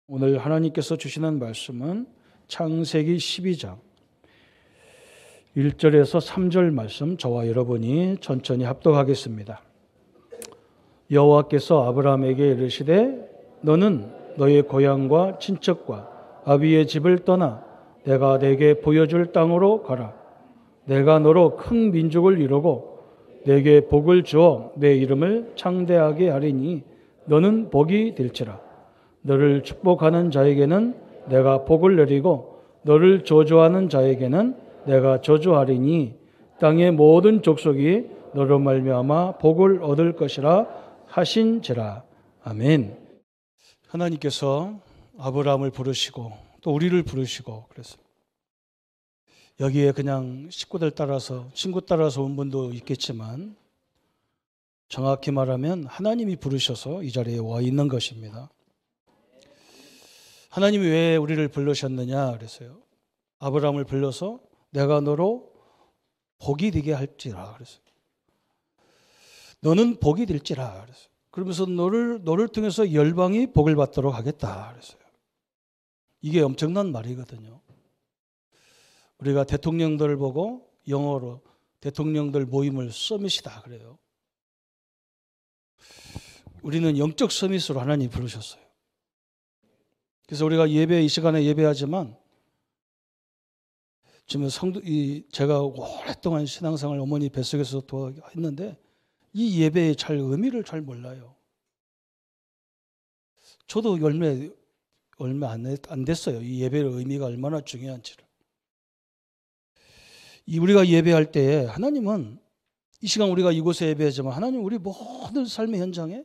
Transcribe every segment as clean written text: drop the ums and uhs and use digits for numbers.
오늘 하나님께서 주시는 말씀은 창세기 12장 1절에서 3절 말씀, 저와 여러분이 천천히 합독하겠습니다. 여호와께서 아브라함에게 이르시되 너는 너의 고향과 친척과 아비의 집을 떠나 내가 네게 보여줄 땅으로 가라. 내가 너로 큰 민족을 이루고 네게 복을 주어 내 이름을 창대하게 하리니 너는 복이 될지라. 너를 축복하는 자에게는 내가 복을 내리고 너를 저주하는 자에게는 내가 저주하리니 땅의 모든 족속이 너로 말미암아 복을 얻을 것이라 하신지라. 아멘. 하나님께서 아브라함을 부르시고 또 우리를 부르시고 그래서 여기에 그냥 식구들 따라서 친구 따라서 온 분도 있겠지만 정확히 말하면 하나님이 부르셔서 이 자리에 와 있는 것입니다. 하나님이 왜 우리를 부르셨느냐 그랬어요. 아브라함을 불러서 내가 너로 복이 되게 할지라 그랬어요. 너는 복이 될지라 그랬어요. 그러면서 너를 통해서 열방이 복을 받도록 하겠다 그랬어요. 이게 엄청난 말이거든요. 우리가 대통령들을 보고 영어로 대통령들 모임을 서밋이다 그래요. 우리는 영적 서밋으로 하나님이 부르셨어요. 그래서 우리가 이 시간에 예배하지만 지금 제가 오랫동안 신앙생활 어머니 뱃속에서 했는데 이 예배의 의미를 잘 몰라요. 저도 얼마 안 됐어요. 이 예배의 의미가 얼마나 중요한지를. 우리가 예배할 때에 하나님은 이 시간 우리가 이곳에 예배하지만 하나님 우리 모든 삶의 현장에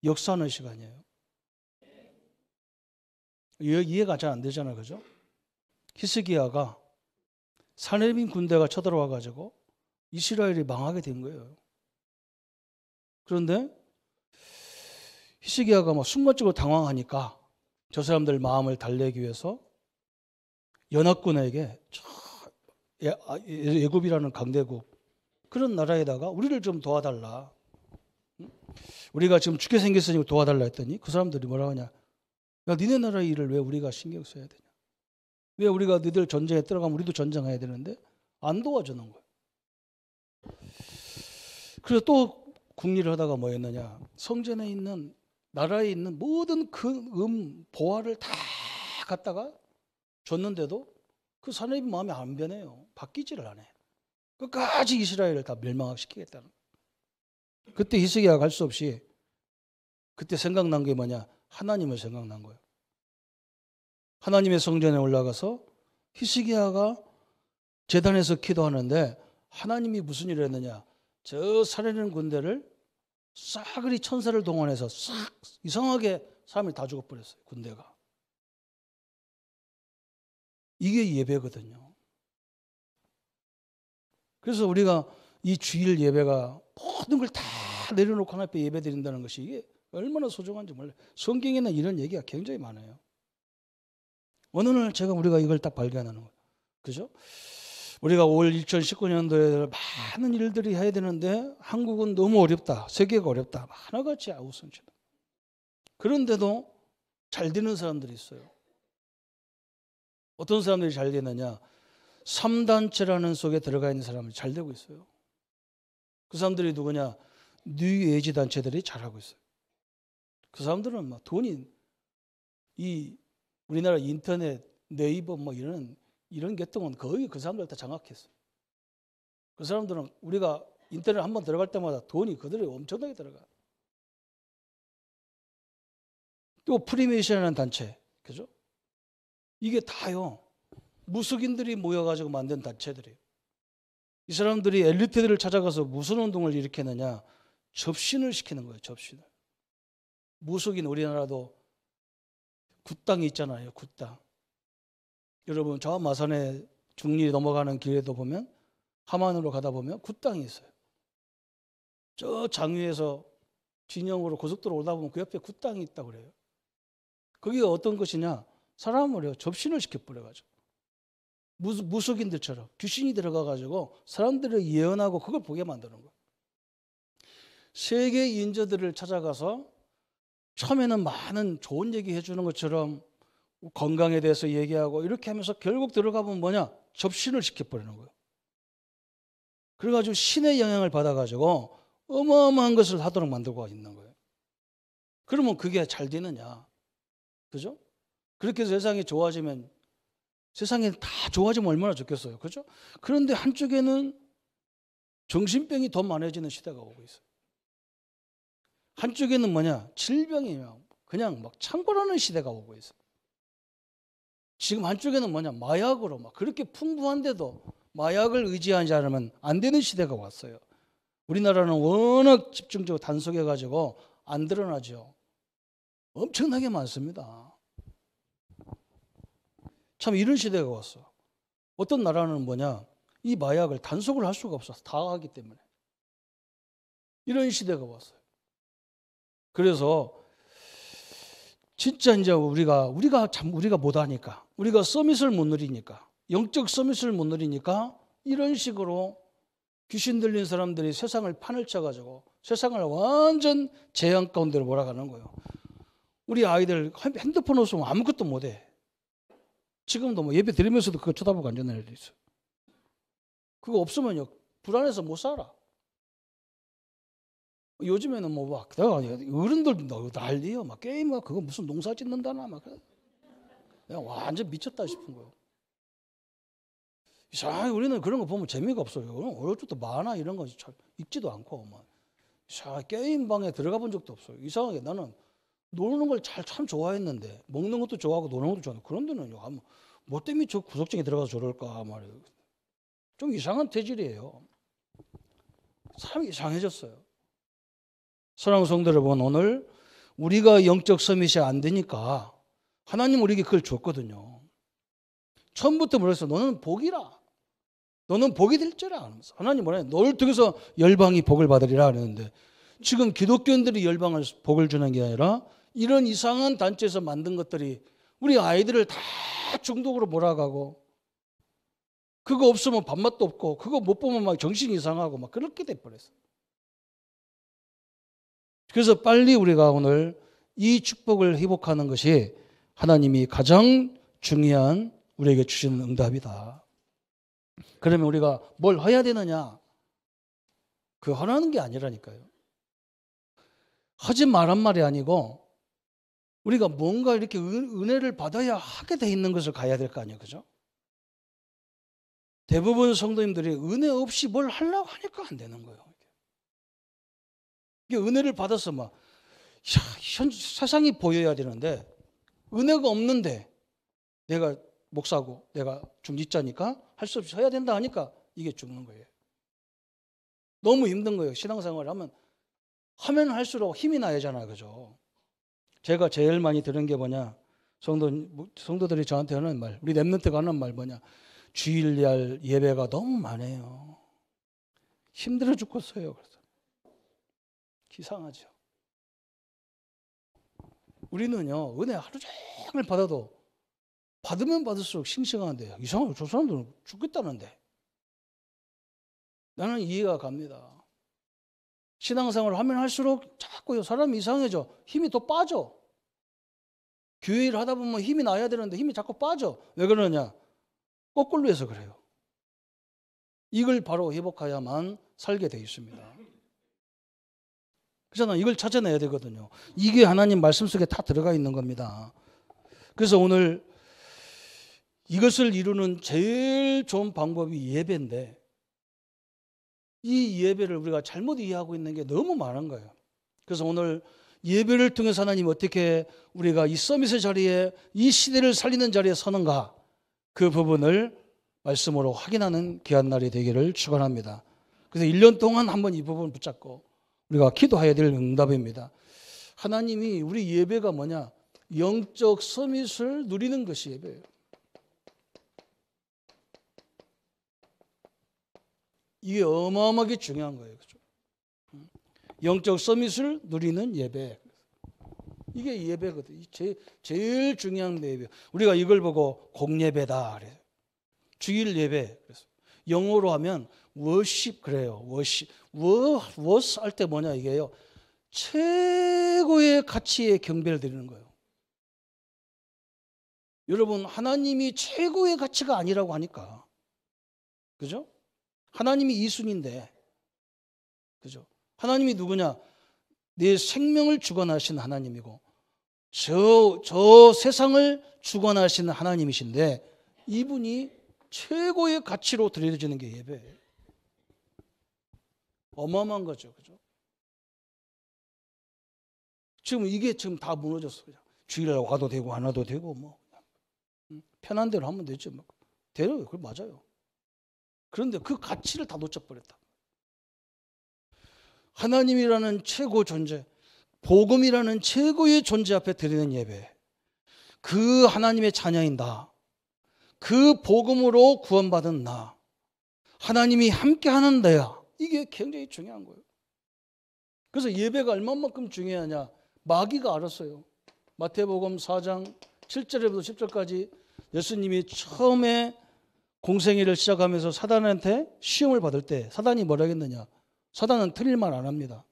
역사하는 시간이에요. 이해가 잘 안 되잖아요. 그죠? 히스기야가 사내림 군대가 쳐들어와 가지고 이스라엘이 망하게 된 거예요. 그런데 히스기야가 막 순간적으로 당황하니까 저 사람들 마음을 달래기 위해서 연합군에게 애굽이라는 강대국 그런 나라에다가 우리를 좀 도와달라. 우리가 지금 죽게 생겼으니까 도와달라 했더니 그 사람들이 뭐라고 하냐. 야, 니네 나라 일을 왜 우리가 신경 써야 되냐? 왜 우리가 너희들 전쟁에 들어가면 우리도 전쟁해야 되는데 안 도와주는 거예요. 그래서 또 국리를 하다가 뭐였느냐? 성전에 있는 나라에 있는 모든 그 보화를 다 갖다가 줬는데도 그 사내립 마음이 안 변해요. 바뀌지를 않아요. 끝까지 이스라엘을 다 멸망시키겠다는 거예요. 그때 히스기야가 할 수 없이 그때 생각난 게 뭐냐? 하나님을 생각난 거예요. 하나님의 성전에 올라가서 히스기야가 제단에서 기도하는데 하나님이 무슨 일을 했느냐? 저 살아있는 군대를 싸그리 천사를 동원해서 싹 이상하게 사람이 다 죽어버렸어요. 군대가. 이게 예배거든요. 그래서 우리가 이 주일 예배가 모든 걸 다 내려놓고 하나님 앞에 예배 드린다는 것이 이게 얼마나 소중한지 몰라요. 성경에는 이런 얘기가 굉장히 많아요. 어느 날 우리가 이걸 딱 발견하는 거예요. 그죠? 우리가 올 2019년도에 많은 일들이 해야 되는데 한국은 너무 어렵다. 세계가 어렵다. 하나같이 아우성치다. 그런데도 잘 되는 사람들이 있어요. 어떤 사람들이 잘 되느냐? 3단체라는 속에 들어가 있는 사람들이 잘 되고 있어요. 그 사람들이 누구냐? 뉴에이지 단체들이 잘하고 있어요. 그 사람들은 막 돈이 우리나라 인터넷, 네이버 뭐 이런 계통은 거의 그 사람들 다 장악했어요. 그 사람들은 우리가 인터넷 한번 들어갈 때마다 돈이 그들이 엄청나게 들어가. 또 프리메이션이라는 단체, 그죠? 이게 다요. 무속인들이 모여가지고 만든 단체들이에요. 이 사람들이 엘리트들을 찾아가서 무슨 운동을 일으키느냐? 접신을 시키는 거예요. 접신을. 무속인 우리나라도 굿당이 있잖아요. 굿당. 여러분 저 마산에 중리 넘어가는 길에도 보면 함안으로 가다 보면 굿당이 있어요. 저 장위에서 진영으로 고속도로 오다 보면 그 옆에 굿당이 있다고 그래요. 그게 어떤 것이냐? 사람을요 접신을 시켜버려가지고 무속인들처럼 귀신이 들어가가지고 사람들을 예언하고 그걸 보게 만드는 거예요. 세계 인저들을 찾아가서 처음에는 많은 좋은 얘기 해주는 것처럼 건강에 대해서 얘기하고 이렇게 하면서 결국 들어가면 뭐냐? 접신을 시켜버리는 거예요. 그래가지고 신의 영향을 받아가지고 어마어마한 것을 하도록 만들고 있는 거예요. 그러면 그게 잘 되느냐? 그죠? 그렇게 해서 세상이 좋아지면, 세상이 다 좋아지면 얼마나 좋겠어요. 그죠? 그런데 한쪽에는 정신병이 더 많아지는 시대가 오고 있어요. 한쪽에는 뭐냐? 질병이 그냥 막 창궐하는 시대가 오고 있어요. 지금 한쪽에는 뭐냐? 마약으로 막 그렇게 풍부한데도 마약을 의지하지 않으면 안 되는 시대가 왔어요. 우리나라는 워낙 집중적으로 단속해가지고 안 드러나죠. 엄청나게 많습니다. 참 이런 시대가 왔어. 어떤 나라는 뭐냐? 이 마약을 단속을 할 수가 없어. 다 하기 때문에. 이런 시대가 왔어요. 그래서 진짜 이제 우리가 못하니까, 우리가 서밋을 못 누리니까, 영적 서밋을 못 누리니까 이런 식으로 귀신 들린 사람들이 세상을 판을 쳐가지고 세상을 완전 재앙 가운데로 몰아가는 거예요. 우리 아이들 핸드폰 없으면 아무것도 못해. 지금도 뭐 예배 드리면서도 그거 쳐다보고 앉는 애들 있어요. 그거 없으면요 불안해서 못 살아. 요즘에는 뭐 막 어른들도 난리요. 막 게임 막 그거 무슨 농사 짓는다나 막 그냥 완전 미쳤다 싶은 거예요. 이상하게 우리는 그런 거 보면 재미가 없어요. 어릴 때도 만화 이런 거 잘 읽지도 않고 막 게임 방에 들어가 본 적도 없어요. 이상하게 나는 노는 걸 참 좋아했는데 먹는 것도 좋아하고 노는 것도 좋아하고 그런 데는요. 뭐 때문에 저 구석쟁이 들어가서 저럴까 말이에요. 좀 이상한 체질이에요. 사람이 이상해졌어요. 사랑하는 성도 여러분, 오늘 우리가 영적 서밋이 안 되니까 하나님 우리에게 그걸 줬거든요. 처음부터 뭐랬어? 너는 복이라. 너는 복이 될 줄아. 하나님 뭐래? 너를 통해서 열방이 복을 받으리라 그랬는데 지금 기독교인들이 열방을 복을 주는 게 아니라 이런 이상한 단체에서 만든 것들이 우리 아이들을 다 중독으로 몰아가고 그거 없으면 밥맛도 없고 그거 못 보면 막 정신이 이상하고 막 그렇게 돼버렸어. 그래서 빨리 우리가 오늘 이 축복을 회복하는 것이 하나님이 가장 중요한 우리에게 주시는 응답이다. 그러면 우리가 뭘 해야 되느냐? 그 하라는 게 아니라니까요. 하지 말란 말이 아니고 우리가 뭔가 이렇게 은혜를 받아야 하게 돼 있는 것을 가야 될 거 아니에요. 그죠? 대부분 성도님들이 은혜 없이 뭘 하려고 하니까 안 되는 거예요. 이게 은혜를 받아서 막 세상이 보여야 되는데 은혜가 없는데 내가 목사고 내가 중직자니까 할 수 없이 해야 된다 하니까 이게 죽는 거예요. 너무 힘든 거예요. 신앙생활을 하면 할수록 힘이 나야잖아요. 그죠? 제가 제일 많이 들은 게 뭐냐? 성도들이 저한테 하는 말, 우리 랩런트가 하는 말 뭐냐? 주일날 예배가 너무 많아요. 힘들어 죽겠어요. 그래서 이상하죠. 우리는요 은혜 하루 종일 받아도 받으면 받을수록 싱싱한데 이상하죠. 저 사람들은 죽겠다는데 나는 이해가 갑니다. 신앙생활을 하면 할수록 자꾸 사람이 이상해져. 힘이 더 빠져. 교회 일 하다 보면 힘이 나야 되는데 힘이 자꾸 빠져. 왜 그러냐? 거꾸로 해서 그래요. 이걸 바로 회복해야만 살게 돼 있습니다. 그래서 이걸 찾아내야 되거든요. 이게 하나님 말씀 속에 다 들어가 있는 겁니다. 그래서 오늘 이것을 이루는 제일 좋은 방법이 예배인데 이 예배를 우리가 잘못 이해하고 있는 게 너무 많은 거예요. 그래서 오늘 예배를 통해서 하나님 어떻게 우리가 이 서밋의 자리에 이 시대를 살리는 자리에 서는가 그 부분을 말씀으로 확인하는 귀한 날이 되기를 축원합니다. 그래서 1년 동안 한번 이 부분을 붙잡고 우리가 기도해야 될 응답입니다. 하나님이 우리 예배가 뭐냐? 영적 서밋을 누리는 것이 예배예요. 이게 어마어마하게 중요한 거예요. 그렇죠? 영적 서밋을 누리는 예배. 이게 예배거든요. 제일 중요한 예배. 우리가 이걸 보고 공예배다 그래요. 주일 예배. 그래서 영어로 하면 워십 그래요. 워십. 워스 할 때 뭐냐 이게요. 최고의 가치의 경배를 드리는 거예요. 여러분, 하나님이 최고의 가치가 아니라고 하니까. 그죠? 하나님이 이순인데. 그죠? 하나님이 누구냐? 내 생명을 주관하신 하나님이고 저 세상을 주관하시는 하나님이신데 이분이 최고의 가치로 드려지는 게 예배예요. 어마어마한 거죠. 그죠? 지금 이게 지금 다 무너졌어요. 주일날 와도 되고 안 와도 되고 뭐 편한 대로 하면 되죠. 뭐. 되려요. 그걸 맞아요. 그런데 그 가치를 다 놓쳐버렸다. 하나님이라는 최고 존재, 복음이라는 최고의 존재 앞에 드리는 예배, 그 하나님의 자녀인 나, 그 복음으로 구원받은 나, 하나님이 함께하는 나야, 이게 굉장히 중요한 거예요. 그래서 예배가 얼마만큼 중요하냐, 마귀가 알았어요. 마태복음 4장 7절에부터 10절까지 예수님이 처음에 공생애를 시작하면서 사단한테 시험을 받을 때 사단이 뭐라 했느냐, 사단은 틀릴 말 안 합니다.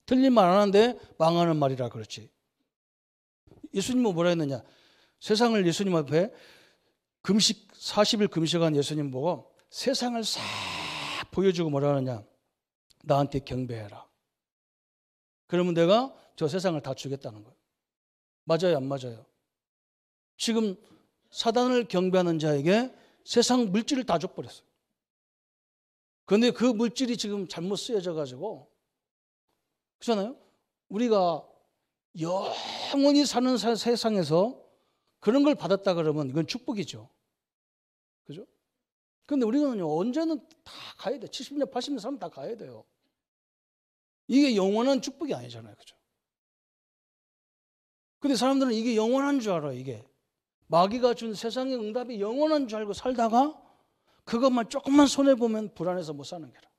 틀린 말 안 하는데 망하는 말이라 그렇지. 예수님은 뭐라 했느냐, 세상을 예수님 앞에 금식 40일 금식한 예수님 보고 세상을 싹 보여주고 뭐라 하느냐, 나한테 경배해라. 그러면 내가 저 세상을 다 주겠다는 거예요. 맞아요, 안 맞아요? 지금 사단을 경배하는 자에게 세상 물질을 다 줘버렸어요. 그런데 그 물질이 지금 잘못 쓰여져 가지고, 그렇잖아요? 우리가 영원히 사는 세상에서 그런 걸 받았다 그러면 이건 축복이죠. 그죠? 그런데 우리는 언제는 다 가야 돼. 70년, 80년 살면 다 가야 돼요. 이게 영원한 축복이 아니잖아요. 그죠? 근데 사람들은 이게 영원한 줄 알아요. 이게 마귀가 준 세상의 응답이 영원한 줄 알고 살다가 그것만 조금만 손해보면 불안해서 못 사는 게라.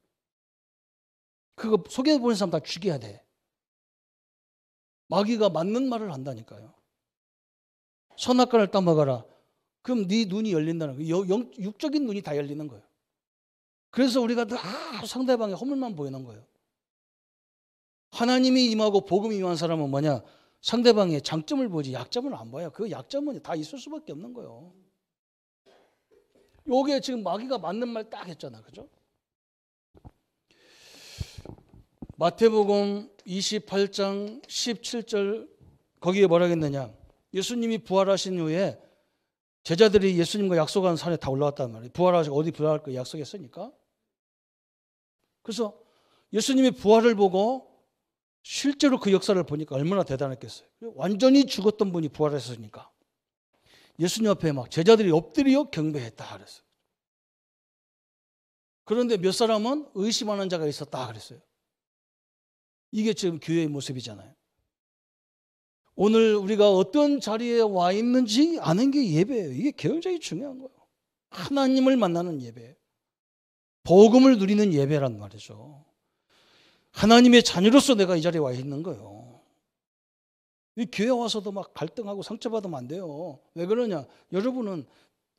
그거 속여보는 사람 다 죽여야 돼. 마귀가 맞는 말을 한다니까요. 선악과를 따먹어라. 그럼 네 눈이 열린다는 거예요. 육적인 눈이 다 열리는 거예요. 그래서 우리가 다 상대방의 허물만 보이는 거예요. 하나님이 임하고 복음이 임한 사람은 뭐냐? 상대방의 장점을 보지 약점을 안 봐요. 그 약점은 다 있을 수밖에 없는 거예요. 요게 지금 마귀가 맞는 말 딱 했잖아. 그죠? 마태복음 28장 17절 거기에 뭐라 했느냐? 예수님이 부활하신 후에 제자들이 예수님과 약속한 산에 다 올라왔단 말이에요. 부활하시고 어디 부활할 거 약속했으니까. 그래서 예수님이 부활을 보고 실제로 그 역사를 보니까 얼마나 대단했겠어요. 완전히 죽었던 분이 부활했으니까. 예수님 앞에 막 제자들이 엎드려 경배했다 그랬어요. 그런데 몇 사람은 의심하는 자가 있었다 그랬어요. 이게 지금 교회의 모습이잖아요. 오늘 우리가 어떤 자리에 와 있는지 아는 게 예배예요. 이게 굉장히 중요한 거예요. 하나님을 만나는 예배, 복음을 누리는 예배란 말이죠. 하나님의 자녀로서 내가 이 자리에 와 있는 거예요. 이 교회 와서도 막 갈등하고 상처받으면 안 돼요. 왜 그러냐? 여러분은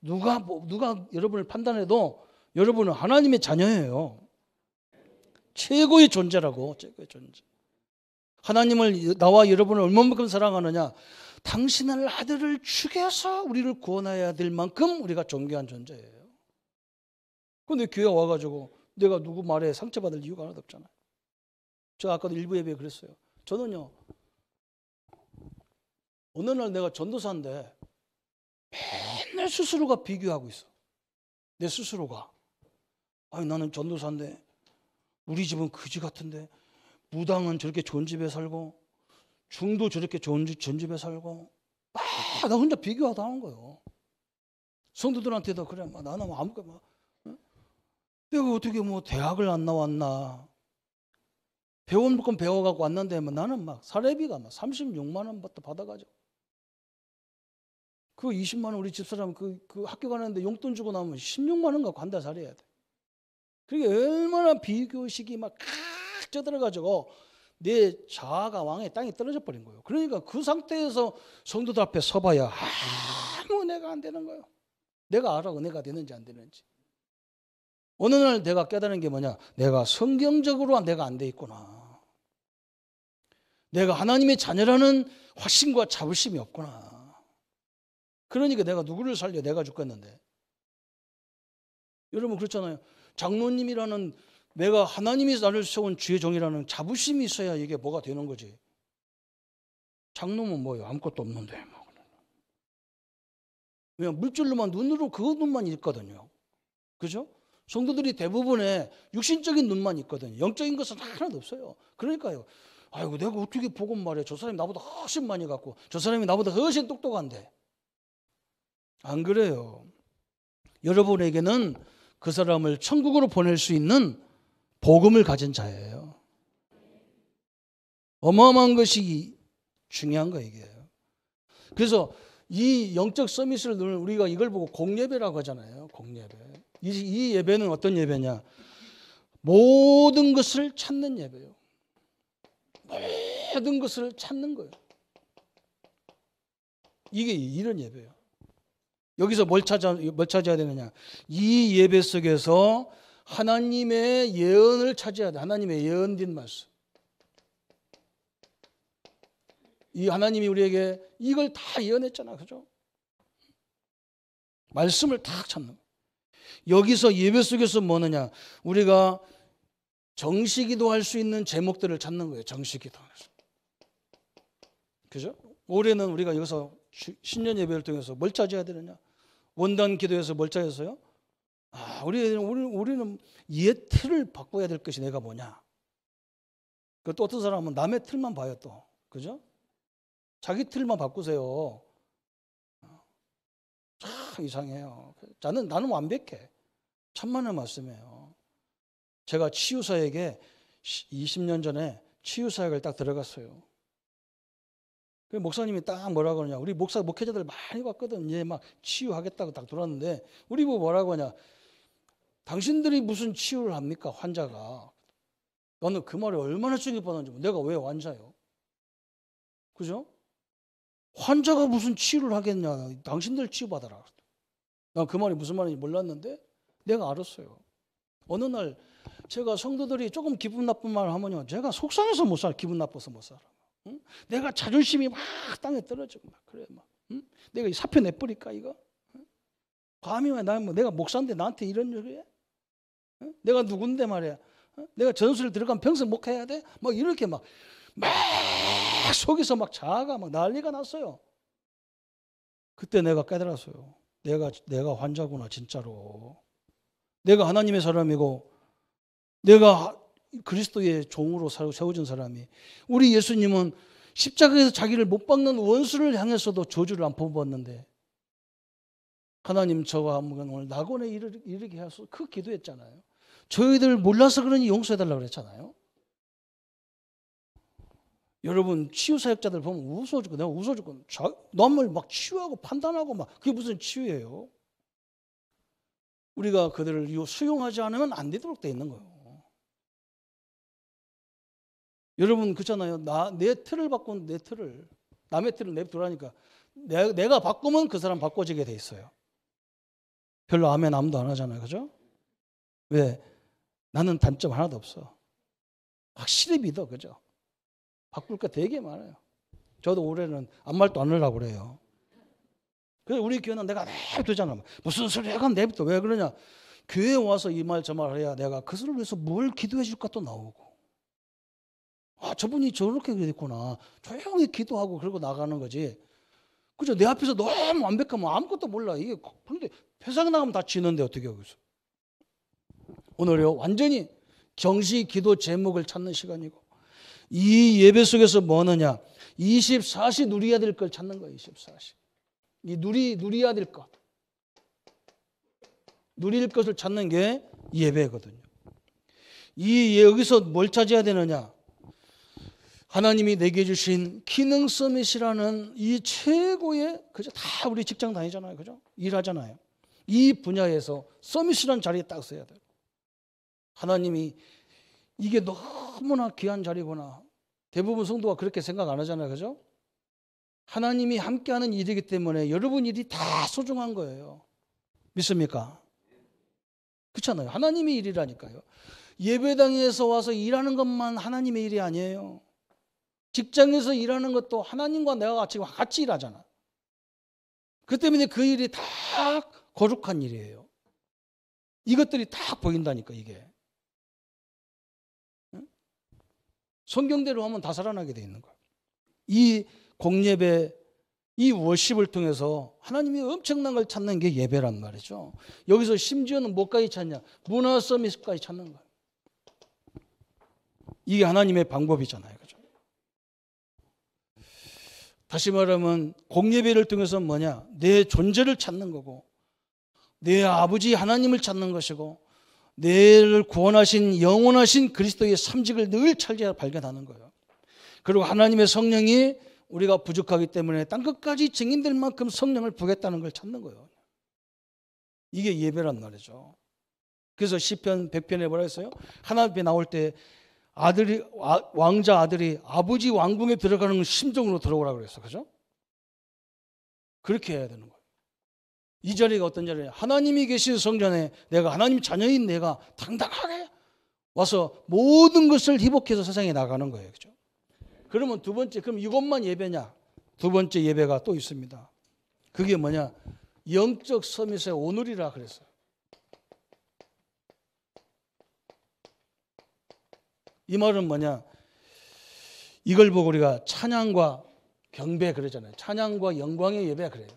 누가 여러분을 판단해도 여러분은 하나님의 자녀예요. 최고의 존재라고. 최고의 존재. 하나님을, 나와 여러분을 얼마만큼 사랑하느냐? 당신의 아들을 죽여서 우리를 구원해야 될 만큼 우리가 존귀한 존재예요. 그런데 교회 와가지고 내가 누구 말에 상처받을 이유가 하나도 없잖아요. 제가 아까도 일부 예배에 그랬어요. 저는요, 어느 날 내가 전도사인데 맨날 스스로가 비교하고 있어. 내 스스로가. 아니, 나는 전도사인데 우리 집은 그지 같은데, 무당은 저렇게 좋은 집에 살고 중도 저렇게 좋은 집에 살고, 나 혼자 비교하다 하는 거예요. 성도들한테도 그래, 나는 뭐 아무것도 내가 어떻게 뭐 대학을 안 나왔나, 배운 건 배워갖고 왔는데 나는 막 사례비가 막 36만 원부터 받아가지고, 그 20만 원 우리 집사람 그 학교 가는데 용돈 주고 나면 16만 원 갖고 한 달 살아야 돼. 그게 얼마나 비교식이 막 쪄들어가지고 내 자아가 왕의 땅에 떨어져 버린 거예요. 그러니까 그 상태에서 성도들 앞에 서봐야 아무 은혜가 안 되는 거예요. 내가 알아, 은혜가 되는지 안 되는지. 어느 날 내가 깨달은 게 뭐냐? 내가 성경적으로 내가 안 돼 있구나. 내가 하나님의 자녀라는 확신과 자부심이 없구나. 그러니까 내가 누구를 살려? 내가 죽겠는데. 여러분 그렇잖아요. 장로님이라는 내가 하나님이 나를 세운 주의 종이라는 자부심이 있어야 이게 뭐가 되는 거지. 장로면 뭐예요? 아무것도 없는데. 그냥 물질로만 눈으로 그 눈만 있거든요. 그죠? 성도들이 대부분의 육신적인 눈만 있거든요. 영적인 것은 하나도 없어요. 그러니까요. 아이고 내가 어떻게 복음 말해. 저 사람이 나보다 훨씬 많이 갖고 저 사람이 나보다 훨씬 똑똑한데. 안 그래요. 여러분에게는 그 사람을 천국으로 보낼 수 있는 복음을 가진 자예요. 어마어마한 것이 중요한 거예요, 이게. 그래서 이 영적 서밋을 우리가 이걸 보고 공예배라고 하잖아요. 공예배. 이 예배는 어떤 예배냐? 모든 것을 찾는 예배예요. 모든 것을 찾는 거예요. 이게 이런 예배예요. 여기서 뭘 찾아야 되느냐? 이 예배 속에서 하나님의 예언을 찾아야 돼. 하나님의 예언된 말씀. 이 하나님이 우리에게 이걸 다 예언했잖아. 그죠? 말씀을 딱 찾는 거예요. 여기서 예배 속에서 뭐느냐? 우리가 정식기도 할 수 있는 제목들을 찾는 거예요. 정식기도. 그죠? 올해는 우리가 여기서 신년 예배를 통해서 뭘 찾아야 되느냐? 원단 기도에서 뭘 찾았어요? 우리는 옛 틀을 바꿔야 될 것이 내가 뭐냐? 또 어떤 사람은 남의 틀만 봐요 또. 그죠? 자기 틀만 바꾸세요. 참 이상해요. 나는 완벽해. 천만의 말씀이에요. 제가 치유사역에 20년 전에 치유사역을 딱 들어갔어요. 그 목사님이 딱 뭐라고 하냐. 우리 목회자들 많이 봤거든. 이제 막 치유하겠다고 딱 들었는데 우리 보고 뭐라고 하냐. 당신들이 무슨 치유를 합니까? 환자가. 나는 그 말에 얼마나 충격받았는지. 내가 왜 환자요? 그죠? 환자가 무슨 치유를 하겠냐. 당신들 치유받아라. 난 그 말이 무슨 말인지 몰랐는데 내가 알았어요. 어느 날 제가 성도들이 조금 기분 나쁜 말을 하면요. 제가 속상해서 못 살아. 기분 나빠서 못 살아. 응? 내가 자존심이 막 땅에 떨어지고 막 그래 막. 응? 내가 이 사표 내버릴까 이거? 응? 감히 왜 내가 목사인데 나한테 이런 얘기해? 응? 내가 누군데 말이야? 응? 내가 전술에 들어가면 평생 목회해야 돼? 막 이렇게 막 속에서 막 자아가 막 난리가 났어요. 그때 내가 깨달았어요. 내가 환자구나 진짜로. 내가 하나님의 사람이고 내가 그리스도의 종으로 세워진 사람이. 우리 예수님은 십자가에서 자기를 못 박는 원수를 향해서도 저주를 안 퍼부었는데 하나님 저와 오늘 낙원에 이르게 하소서 그 기도했잖아요. 저희들 몰라서 그러니 용서해달라고 그랬잖아요. 여러분 치유사역자들 보면 웃어 죽고 내가 웃어 죽고 남을 막 치유하고 판단하고 막 그게 무슨 치유예요? 우리가 그들을 수용하지 않으면 안 되도록 돼 있는 거예요. 여러분 그렇잖아요. 내 틀을 바꾼 내 틀을 남의 틀을 내두라니까 내가 바꾸면 그 사람 바꿔지게 돼 있어요. 별로 아멘 아무도 안 하잖아요. 그죠? 왜? 나는 단점 하나도 없어. 확실히 믿어. 그죠? 바꿀 거 되게 많아요. 저도 올해는 아무 말도 안 하려고 그래요. 그래서 우리 교회는 내가 냅두잖아. 무슨 소리 해가 냅둬. 왜 그러냐? 교회에 와서 이 말 저 말 해야 내가 그것을 위해서 뭘 기도해 줄까 또 나오고. 저분이 저렇게 됐구나. 조용히 기도하고 그러고 나가는 거지. 그죠? 내 앞에서 너무 완벽하면 아무것도 몰라. 이게 그런데 회상 나가면 다 지는데 어떻게 하겠어? 오늘요 완전히 정시 기도 제목을 찾는 시간이고 이 예배 속에서 뭐느냐? 24시 누려야 될 걸 찾는 거예요. 24시. 이 누려야 될 것. 누릴 것을 찾는 게 예배거든요. 여기서 뭘 찾아야 되느냐? 하나님이 내게 주신 기능 서밋이라는 이 최고의 그죠? 다 우리 직장 다니잖아요. 그죠? 일하잖아요. 이 분야에서 서밋이라는 자리에 딱 서야 돼요. 하나님이 이게 너무나 귀한 자리구나. 대부분 성도가 그렇게 생각 안 하잖아요. 그죠? 하나님이 함께하는 일이기 때문에 여러분 일이 다 소중한 거예요. 믿습니까? 그렇잖아요. 하나님의 일이라니까요. 예배당에서 와서 일하는 것만 하나님의 일이 아니에요. 직장에서 일하는 것도 하나님과 내가 같이 일하잖아. 그 때문에 그 일이 다 거룩한 일이에요. 이것들이 다 보인다니까 이게. 성경대로 하면 다 살아나게 돼 있는 거예요. 이 공예배, 이 워십을 통해서 하나님이 엄청난 걸 찾는 게 예배란 말이죠. 여기서 심지어는 뭐까지 찾냐? 문화 서비스까지 찾는 거예요. 이게 하나님의 방법이잖아요. 그죠? 다시 말하면 공예배를 통해서 뭐냐? 내 존재를 찾는 거고, 내 아버지 하나님을 찾는 것이고, 내를 구원하신 영원하신 그리스도의 삼직을 늘 찾아 발견하는 거예요. 그리고 하나님의 성령이 우리가 부족하기 때문에 땅끝까지 증인될 만큼 성령을 부겠다는 걸 찾는 거예요. 이게 예배란 말이죠. 그래서 시편 100편에 뭐라 했어요? 하나님 앞에 나올 때 아들이 왕자 아들이 아버지 왕궁에 들어가는 심정으로 들어오라고 그랬어. 그죠? 그렇게 해야 되는 거예요. 이 자리가 어떤 자리냐? 하나님이 계신 성전에 내가 하나님 자녀인 내가 당당하게 와서 모든 것을 회복해서 세상에 나가는 거예요. 그죠? 그러면 두 번째, 그럼 이것만 예배냐? 두 번째 예배가 또 있습니다. 그게 뭐냐? 영적 서밋의 오늘이라 그랬어요. 이 말은 뭐냐? 이걸 보고 우리가 찬양과 경배 그러잖아요. 찬양과 영광의 예배 그래요.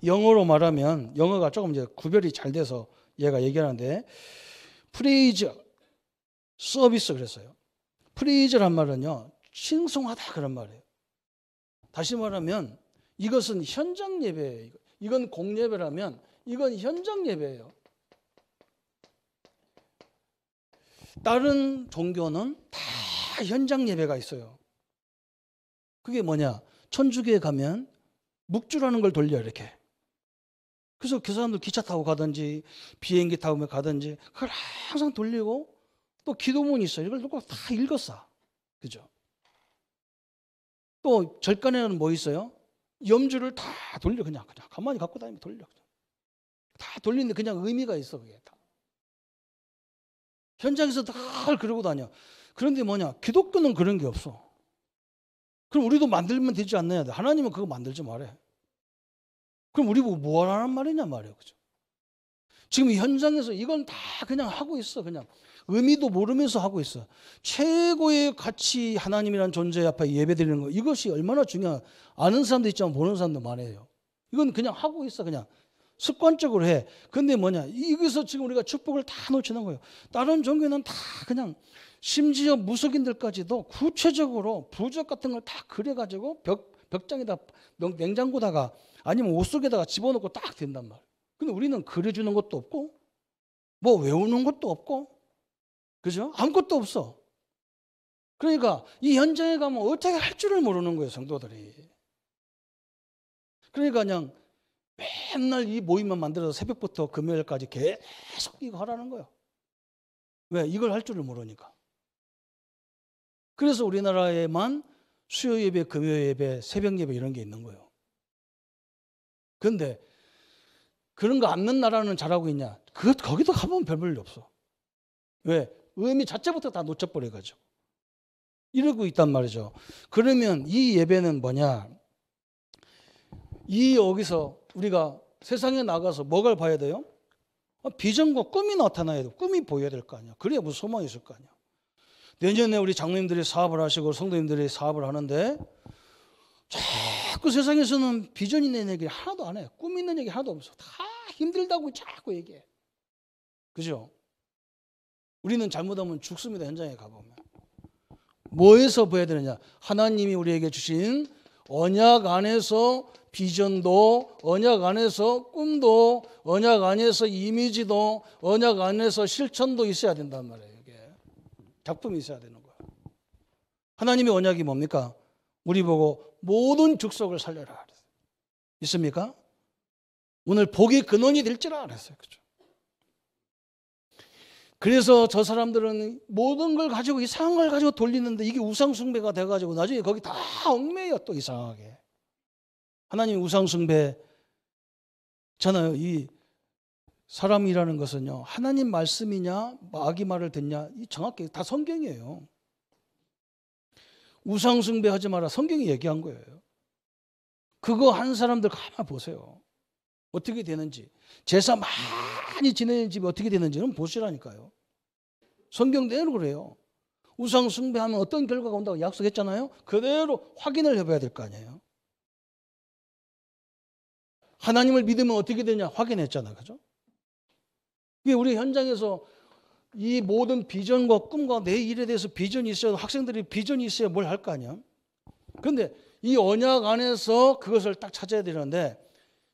영어로 말하면 영어가 조금 이제 구별이 잘 돼서 얘가 얘기하는데 프레이즈 서비스 그랬어요. 프레이즈란 말은요, 칭송하다 그런 말이에요. 다시 말하면 이것은 현장 예배예요. 이건 공예배라면 이건 현장 예배예요. 다른 종교는 다 현장 예배가 있어요. 그게 뭐냐? 천주교에 가면 묵주라는 걸 돌려 이렇게. 그래서 그 사람들 기차 타고 가든지 비행기 타고 가든지 그걸 항상 돌리고 또 기도문이 있어요. 이걸 놓고 다 읽었어. 그죠? 또 절간에는 뭐 있어요? 염주를 다 돌려 그냥 가만히 갖고 다니면 돌려. 다 돌리는데 그냥 의미가 있어 그게 다. 현장에서 다 그러고 다녀. 그런데 뭐냐? 기독교는 그런 게 없어. 그럼 우리도 만들면 되지 않느냐? 하나님은 그거 만들지 말해. 그럼 우리 뭐 하라는 말이냐 말이에요. 그죠? 지금 이 현장에서 이건 다 그냥 하고 있어. 그냥 의미도 모르면서 하고 있어. 최고의 가치 하나님이라는 존재 앞에 예배드리는 거 이것이 얼마나 중요한 아는 사람도 있지만 보는 사람도 많아요. 이건 그냥 하고 있어. 그냥 습관적으로 해. 근데 뭐냐? 여기서 지금 우리가 축복을 다 놓치는 거예요. 다른 종교는 다 그냥 심지어 무속인들까지도 구체적으로 부적 같은 걸 다 그려가지고 벽장에다 냉장고다가 아니면 옷 속에다가 집어넣고 딱 된단 말이에요. 근데 우리는 그려주는 것도 없고 뭐 외우는 것도 없고 그죠? 아무것도 없어. 그러니까 이 현장에 가면 어떻게 할 줄을 모르는 거예요, 성도들이. 그러니까 그냥 맨날 이 모임만 만들어서 새벽부터 금요일까지 계속 이거 하라는 거예요. 왜? 이걸 할 줄을 모르니까. 그래서 우리나라에만 수요 예배, 금요 예배, 새벽 예배 이런 게 있는 거예요. 그런데 그런 거 없는 나라는 잘하고 있냐? 거기도 가보면 별 볼일 없어. 왜? 의미 자체부터 다 놓쳐버려가지고. 이러고 있단 말이죠. 그러면 이 예배는 뭐냐? 여기서 우리가 세상에 나가서 뭐가 봐야 돼요? 비전과 꿈이 나타나야 돼. 꿈이 보여야 될 거 아니야. 그래야 무슨 소망이 있을 거 아니야. 내년에 우리 장로님들이 사업을 하시고 성도님들이 사업을 하는데 자꾸 세상에서는 비전 있는 얘기 하나도 안 해. 꿈 있는 얘기 하나도 없어. 다 힘들다고 자꾸 얘기해. 그죠? 우리는 잘못하면 죽습니다. 현장에 가보면. 뭐에서 보여야 되느냐? 하나님이 우리에게 주신 언약 안에서 비전도, 언약 안에서 꿈도, 언약 안에서 이미지도, 언약 안에서 실천도 있어야 된단 말이에요. 이게 작품이 있어야 되는 거예요. 하나님의 언약이 뭡니까? 우리 보고 모든 족속을 살려라. 있습니까? 오늘 복의 근원이 될지라 그랬어요. 그죠? 그래서 저 사람들은 모든 걸 가지고 이상한 걸 가지고 돌리는데 이게 우상숭배가 돼가지고 나중에 거기 다 얽매여 또 이상하게. 하나님 우상숭배 잖아요. 이 사람이라는 것은요. 하나님 말씀이냐 마귀 말을 듣냐 이 정확히 다 성경이에요. 우상숭배 하지 마라 성경이 얘기한 거예요. 그거 한 사람들 가만 보세요. 어떻게 되는지. 제사 많이 지내는 집이 어떻게 되는지는 보시라니까요. 성경대로 그래요. 우상 숭배하면 어떤 결과가 온다고 약속했잖아요. 그대로 확인을 해봐야 될 거 아니에요. 하나님을 믿으면 어떻게 되냐 확인했잖아요. 그죠? 이게 우리 현장에서 이 모든 비전과 꿈과 내 일에 대해서 비전이 있어야 학생들이 비전이 있어야 뭘 할 거 아니야. 그런데 이 언약 안에서 그것을 딱 찾아야 되는데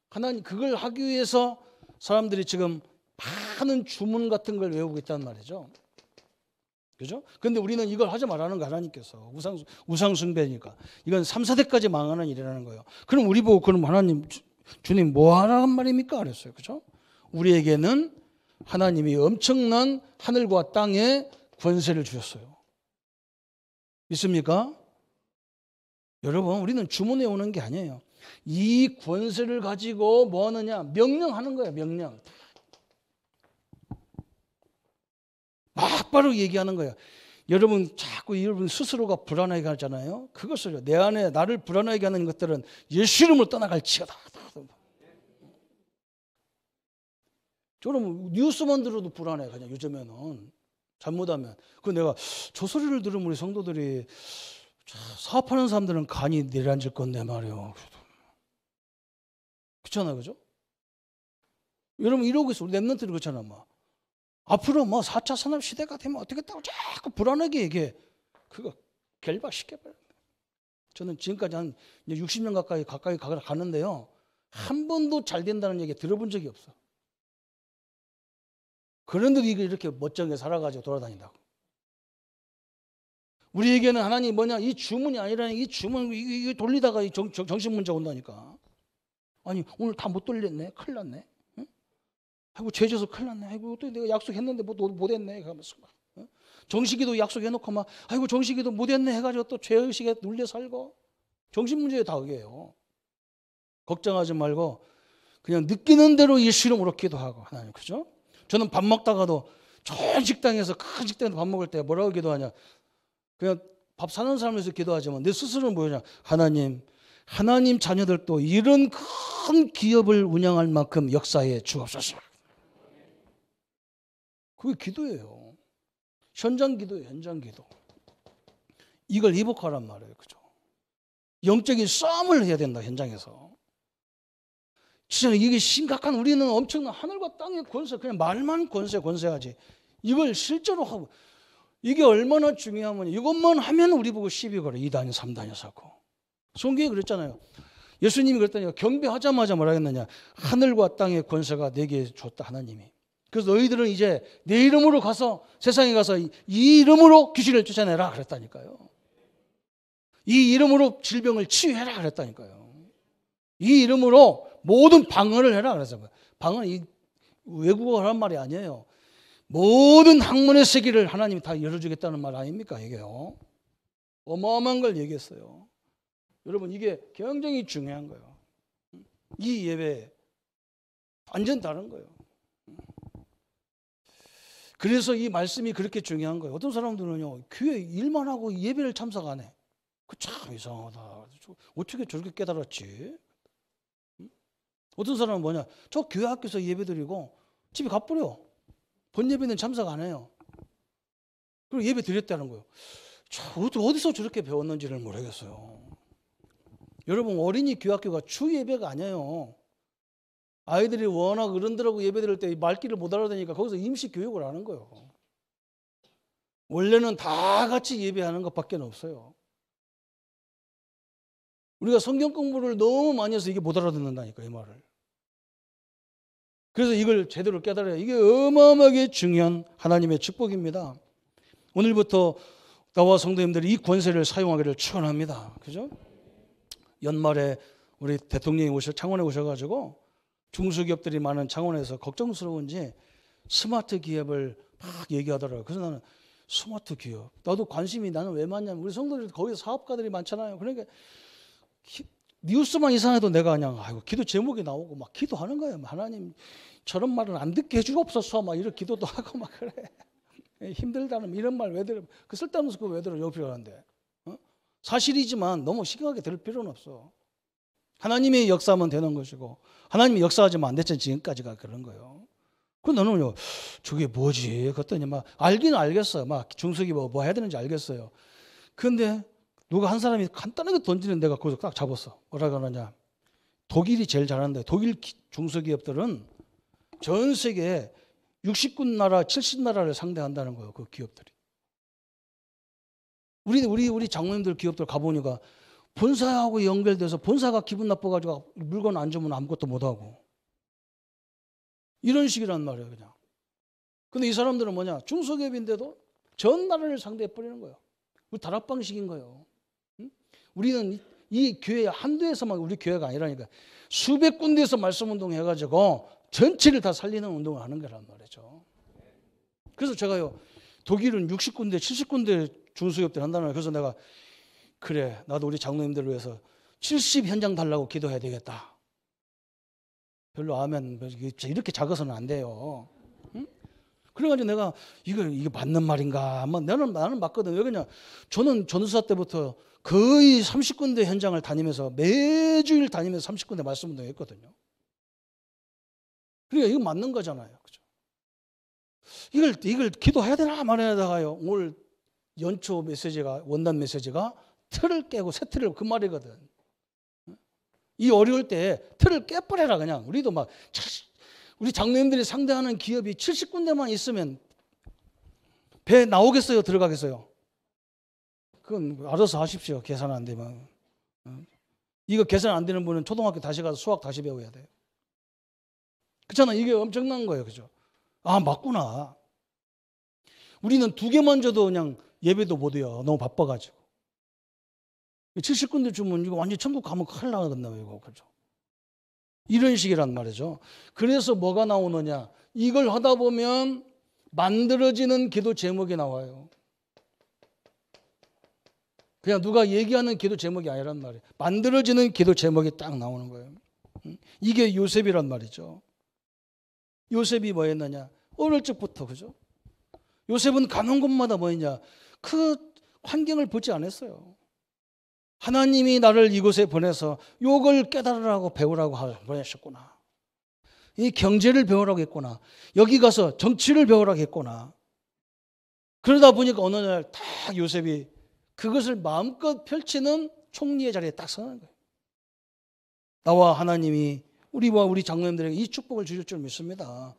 하나님 그걸 하기 위해서 사람들이 지금 많은 주문 같은 걸 외우고 있단 말이죠. 그죠? 그런데 우리는 이걸 하지 말라는 거 하나님께서 우상 숭배니까 이건 3, 4대까지 망하는 일이라는 거예요. 그럼 우리 보고 그럼 하나님 주님 뭐 하라는 말입니까? 그랬어요. 그죠? 우리에게는 하나님이 엄청난 하늘과 땅에 권세를 주셨어요. 있습니까? 여러분 우리는 주문해 오는 게 아니에요. 이 권세를 가지고 뭐 하느냐? 명령하는 거예요. 명령. 막바로 얘기하는 거예요. 여러분 자꾸 여러분 스스로가 불안하게 하잖아요. 그것을요. 내 안에 나를 불안하게 하는 것들은 예수 이름으로 떠나갈지어다. 저는 뉴스만 들어도 불안해. 그냥 요즘에는 잘못하면. 그 내가 저 소리를 들으면 우리 성도들이 사업하는 사람들은 간이 내려앉을 건데 말이에요. 그렇잖아요, 그죠? 여러분 이러고 있어. 우리 랩런트들 그렇잖아, 막. 앞으로 뭐 4차 산업 시대가 되면 어떻게 했다고 자꾸 불안하게 얘기해. 그거 결박시켜버려. 저는 지금까지 한 60년 가까이 가는데요. 한 번도 잘 된다는 얘기 들어본 적이 없어. 그런데도 이렇게 멋쩍게 살아가지고 돌아다닌다고. 우리에게는 하나님이 뭐냐? 이 주문이 아니라 이 주문 이거 돌리다가 정신 문제 온다니까. 아니 오늘 다 못 돌렸네. 큰일 났네. 응? 아이고 죄져서 큰일 났네. 아이고 또 내가 약속했는데 못했네. 그러면서 막 정식이도 약속해놓고 막 아이고 정식이도 못했네 해가지고 또 죄의식에 눌려 살고 정신 문제에 다 그게요. 걱정하지 말고 그냥 느끼는 대로 예수 이름으로 기도하고 하나님 그죠? 저는 밥 먹다가도 좋은 식당에서 큰 식당에서 밥 먹을 때 뭐라고 기도하냐? 그냥 밥 사는 사람에서 기도하지만 내 스스로는 뭐냐? 하나님 자녀들도 이런 큰 기업을 운영할 만큼 역사에 주옵소서. 그게 기도예요. 현장 기도예요. 현장 기도. 이걸 이복하란 말이에요. 그죠? 영적인 싸움을 해야 된다. 현장에서. 진짜 이게 심각한 우리는 엄청난 하늘과 땅의 권세 그냥 말만 권세하지 이걸 실제로 하고 이게 얼마나 중요하면 이것만 하면 우리 보고 시비 걸어 2단위 3단위 사고 성경에 그랬잖아요. 예수님이 그랬더니 경배하자마자 뭐라 했느냐 하늘과 땅의 권세가 내게 줬다 하나님이. 그래서 너희들은 이제 내 이름으로 가서 세상에 가서 이 이름으로 귀신을 쫓아내라 그랬다니까요. 이 이름으로 질병을 치유해라 그랬다니까요. 이 이름으로 모든 방언을 해라 그래서 방언 이 외국어 하란 말이 아니에요. 모든 학문의 세계를 하나님이 다 열어주겠다는 말 아닙니까 이게요. 어마어마한 걸 얘기했어요. 여러분 이게 굉장히 중요한 거예요. 이 예배 완전 다른 거예요. 그래서 이 말씀이 그렇게 중요한 거예요. 어떤 사람들은요 교회 일만 하고 예배를 참석 안 해. 그 참 이상하다. 어떻게 저렇게 깨달았지? 어떤 사람은 뭐냐? 저 교회 학교에서 예배 드리고 집에 가버려. 본 예배는 참석 안 해요. 그리고 예배 드렸다는 거예요. 어디서 저렇게 배웠는지를 모르겠어요. 여러분 어린이 교학교가 주 예배가 아니에요. 아이들이 워낙 어른들하고 예배 드릴 때 말귀를 못 알아듣으니까 거기서 임시 교육을 하는 거예요. 원래는 다 같이 예배하는 것밖에 없어요. 우리가 성경 공부를 너무 많이 해서 이게 못 알아듣는다니까 이 말을. 그래서 이걸 제대로 깨달아야 이게 어마어마하게 중요한 하나님의 축복입니다. 오늘부터 나와 성도님들이 이 권세를 사용하기를 축원합니다. 그죠? 연말에 우리 대통령이 창원에 오셔가지고 중소기업들이 많은 창원에서 걱정스러운지 스마트 기업을 막 얘기하더라고요. 그래서 나는 스마트 기업 나도 관심이 나는 왜 많냐면 우리 성도들 거기서 사업가들이 많잖아요. 그러니까 뉴스만 이상해도 내가 그냥 아이고 기도 제목이 나오고 막 기도하는 거예요. 하나님 저런 말은 안 듣게 해주옵소서 막 이런 기도도 하고 막 그래. 힘들다는 이런 말 왜 들어? 그 쓸데없는 거 왜 들어? 옆에 가는데 사실이지만 너무 심각하게 들을 필요는 없어. 하나님의 역사하면 되는 것이고 하나님이 역사하지만 안 됐잖아요. 지금까지가 그런 거예요. 그 너는요, 저게 뭐지? 그랬더니 막 알기는 알겠어요. 막 중석이 뭐 해야 되는지 알겠어요. 근데 누가 한 사람이 간단하게 던지는 데가 거기서 딱 잡았어. 뭐라 그러냐? 독일이 제일 잘하는데 독일 중소기업들은 전 세계 60나라, 70나라를 상대한다는 거예요. 그 기업들이. 우리 장모님들 기업들 가보니까 본사하고 연결돼서 본사가 기분 나빠가지고 물건 안 주면 아무것도 못하고 이런 식이란 말이에요. 그냥. 근데 이 사람들은 뭐냐? 중소기업인데도 전 나라를 상대해버리는 거예요. 우리 다락방식인 거예요. 응? 우리는 이 교회 한도에서만 우리 교회가 아니라니까 수백 군데에서 말씀운동 해가지고 전체를 다 살리는 운동을 하는 거란 말이죠. 그래서 제가요, 독일은 60군데, 70군데 중소기업들 한다는 거예요. 그래서 내가 그래, 나도 우리 장로님들을 위해서 70 현장 달라고 기도해야 되겠다. 별로 아멘, 이렇게 작아서는 안 돼요. 응? 그래가지고 내가 이게 맞는 말인가? 아마 나는 맞거든. 왜 그러냐? 저는 전도사 때부터 거의 30군데 현장을 다니면서 매주일 다니면서 30군데 말씀운동 했거든요. 그러니까 이거 맞는 거잖아요. 그죠? 이걸 기도해야 되나 말해야 되나요? 오늘 연초 메시지가, 원단 메시지가 틀을 깨고 새 틀을 그 말이거든. 이 어려울 때 틀을 깨버려라 그냥. 우리도 막 우리 장로님들이 상대하는 기업이 70군데만 있으면 배 나오겠어요? 들어가겠어요? 그건 알아서 하십시오. 계산 안 되면. 이거 계산 안 되는 분은 초등학교 다시 가서 수학 다시 배워야 돼요. 그렇잖아. 이게 엄청난 거예요. 그죠? 아, 맞구나. 우리는 2개만 줘도 그냥 예배도 못 해요. 너무 바빠가지고. 70군데 주면 이거 완전 천국 가면 큰일 나겠네요. 이거. 그죠? 이런 식이란 말이죠. 그래서 뭐가 나오느냐. 이걸 하다 보면 만들어지는 기도 제목이 나와요. 그냥 누가 얘기하는 기도 제목이 아니란 말이에요. 만들어지는 기도 제목이 딱 나오는 거예요. 이게 요셉이란 말이죠. 요셉이 뭐 했느냐. 어릴 적부터, 그죠? 요셉은 가는 곳마다 뭐 했냐. 그 환경을 보지 않았어요. 하나님이 나를 이곳에 보내서 요걸 깨달으라고 배우라고 보내셨구나. 이 경제를 배우라고 했구나. 여기 가서 정치를 배우라고 했구나. 그러다 보니까 어느 날 딱 요셉이 그것을 마음껏 펼치는 총리의 자리에 딱 서는 거예요. 나와 하나님이 우리와 우리 장로님들에게 이 축복을 주실 줄 믿습니다.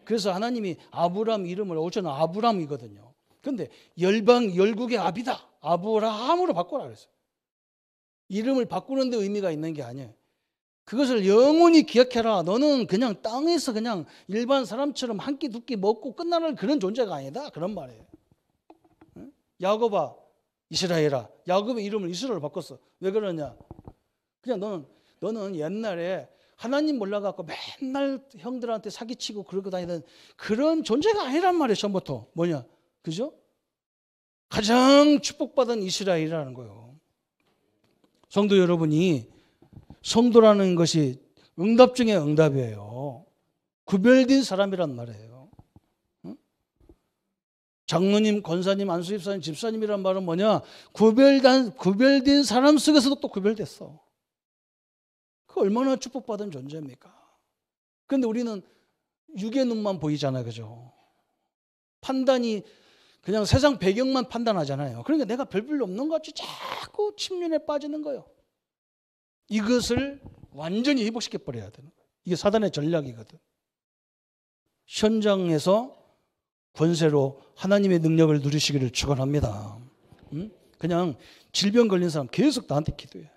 그래서 하나님이 아브람 이름을 어쩌나 아브람이거든요. 그런데 열국의 아비다. 아브라함으로 바꾸라 그랬어요. 이름을 바꾸는 데 의미가 있는 게 아니에요. 그것을 영원히 기억해라. 너는 그냥 땅에서 그냥 일반 사람처럼 한 끼 두 끼 먹고 끝나는 그런 존재가 아니다. 그런 말이에요. 야곱아, 이스라엘아. 야곱의 이름을 이스라엘로 바꿨어. 왜 그러냐? 그냥 너는 옛날에 하나님 몰라갖고 맨날 형들한테 사기치고 그러고 다니던 그런 존재가 아니란 말이에요. 처음부터. 뭐냐? 그죠? 가장 축복받은 이스라엘이라는 거예요. 성도 여러분이 성도라는 것이 응답 중에 응답이에요. 구별된 사람이란 말이에요. 장로님, 권사님, 안수집사님, 집사님이란 말은 뭐냐? 구별된 사람 속에서도 또 구별됐어. 그 얼마나 축복받은 존재입니까? 그런데 우리는 육의 눈만 보이잖아요. 그죠? 판단이 그냥 세상 배경만 판단하잖아요. 그러니까 내가 별로 없는 것 같이 자꾸 침륜에 빠지는 거예요. 이것을 완전히 회복시켜버려야 되는 거예요. 이게 사단의 전략이거든. 현장에서 권세로 하나님의 능력을 누리시기를 축원합니다. 그냥 질병 걸린 사람 계속 나한테 기도해.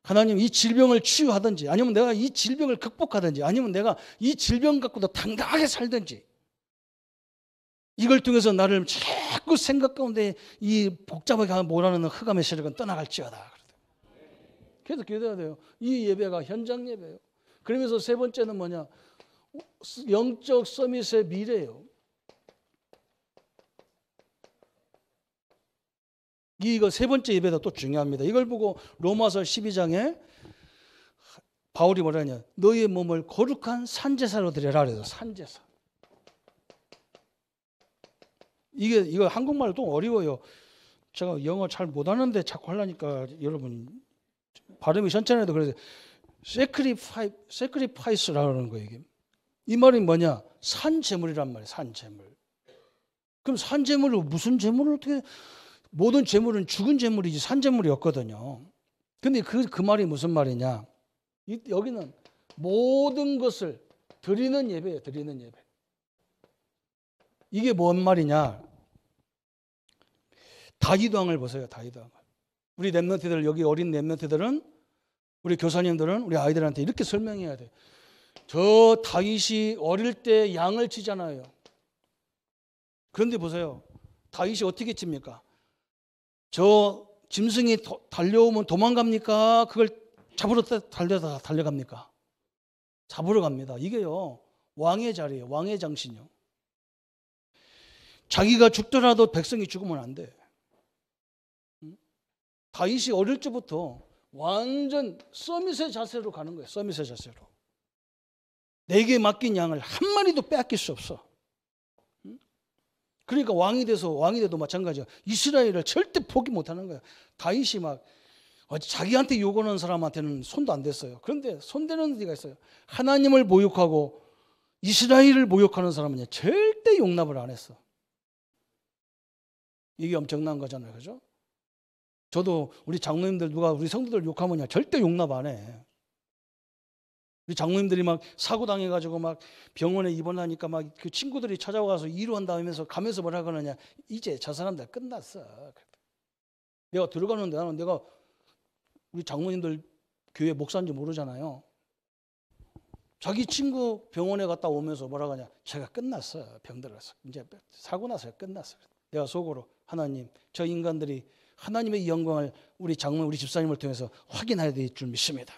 하나님 이 질병을 치유하든지 아니면 내가 이 질병을 극복하든지 아니면 내가 이 질병 갖고도 당당하게 살든지 이걸 통해서 나를 자꾸 생각 가운데 이 복잡하게 몰아넣는 흑암의 세력은 떠나갈지어다. 계속 기도해야 돼요. 이 예배가 현장 예배예요. 그러면서 세 번째는 뭐냐? 영적 서밋의 미래예요. 이거 세 번째 예배도 또 중요합니다. 이걸 보고 로마서 12장에 바울이 뭐라 하냐? 너의 몸을 거룩한 산제사로 드려라 그래서 산제사. 이거 한국말도 어려워요. 제가 영어 잘 못하는데 자꾸 하려니까 여러분 발음이 현찬에도 그래서 sacrifice라고 하는 거예요. 이게. 이 말이 뭐냐? 산제물이란 말이에요. 산제물. 그럼 산제물로 무슨 제물을 어떻게, 모든 제물은 죽은 제물이지 산제물이 없거든요. 근데 그 말이 무슨 말이냐? 여기는 모든 것을 드리는 예배예요. 드리는 예배. 이게 뭔 말이냐? 다윗 왕을 보세요. 다윗 왕을. 우리 랩런트들, 여기 어린 랩런트들은, 우리 교사님들은 우리 아이들한테 이렇게 설명해야 돼요. 저 다윗이 어릴 때 양을 치잖아요. 그런데 보세요. 다윗이 어떻게 칩니까? 저 짐승이 달려오면 도망갑니까? 그걸 잡으러 달려갑니까? 잡으러 갑니다. 이게요, 왕의 자리예요. 왕의 정신이요. 자기가 죽더라도 백성이 죽으면 안 돼. 다윗이 어릴 때부터 완전 서밋의 자세로 가는 거예요. 서밋의 자세로. 내게 맡긴 양을 한 마리도 빼앗길 수 없어. 그러니까 왕이 돼도 마찬가지야. 이스라엘을 절대 포기 못하는 거야. 다윗이 막 자기한테 욕하는 사람한테는 손도 안 댔어요. 그런데 손대는 데가 있어요. 하나님을 모욕하고 이스라엘을 모욕하는 사람은 절대 용납을 안 했어. 이게 엄청난 거잖아요. 그죠? 저도 우리 장로님들 누가 우리 성도들 욕하면 절대 용납 안 해. 우리 장로님들이 막 사고 당해가지고 막 병원에 입원하니까 막 그 친구들이 찾아와서 위로한다 하면서 가면서 뭐라 그러냐? 이제 저 사람들 끝났어. 내가 들어가는데 나는 내가 우리 장로님들 교회 목사인지 모르잖아요. 자기 친구 병원에 갔다 오면서 뭐라 하냐? 제가 끝났어. 병들어서. 이제 사고 나서 끝났어. 내가 속으로 하나님, 저 인간들이 하나님의 영광을 우리 장로, 우리 집사님을 통해서 확인해야 될 줄 믿습니다.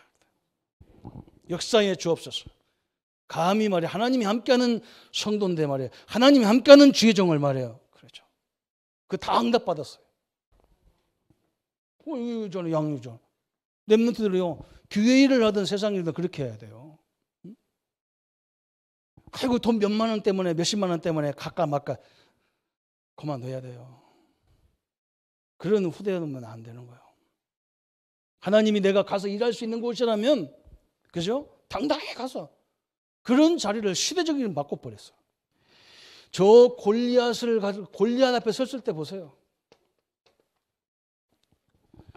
역사에 주옵소서. 감히 말이야. 하나님이 함께하는 성도인데 말이에요. 하나님이 함께하는 주의 종을 말해요. 그렇죠. 그 다 응답받았어요. 저는 양유죠. 랩런트들이요. 교회 일을 하든 세상 일도 그렇게 해야 돼요. 아이고 돈 몇만 원 때문에 몇십만 원 때문에 가까 막까 그만둬야 돼요. 그런 후대는 안 되는 거예요. 하나님이 내가 가서 일할 수 있는 곳이라면, 그죠? 당당히 가서 그런 자리를 시대적인 바꿔버렸어. 저 골리앗 앞에 섰을 때 보세요.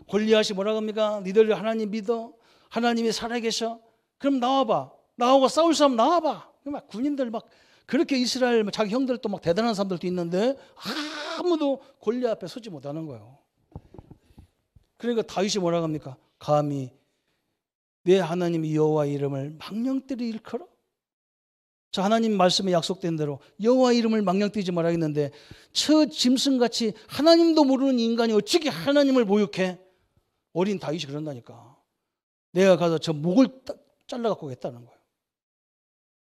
골리앗이 뭐라고 합니까? 니들 하나님 믿어? 하나님이 살아계셔? 그럼 나와봐. 나하고 싸울 사람 나와봐. 막 군인들 막 그렇게 이스라엘 자기 형들도 막 대단한 사람들도 있는데 아무도 골리앗 앞에 서지 못하는 거예요. 그러니까 다윗이 뭐라고 합니까? 감히 내 하나님 여호와 이름을 망령되이 일컬어? 저 하나님 말씀에 약속된 대로 여호와 이름을 망령되지 말아야겠는데 저 짐승같이 하나님도 모르는 인간이 어떻게 하나님을 모욕해? 어린 다윗이 그런다니까. 내가 가서 저 목을 잘라갖고 오겠다는 거예요.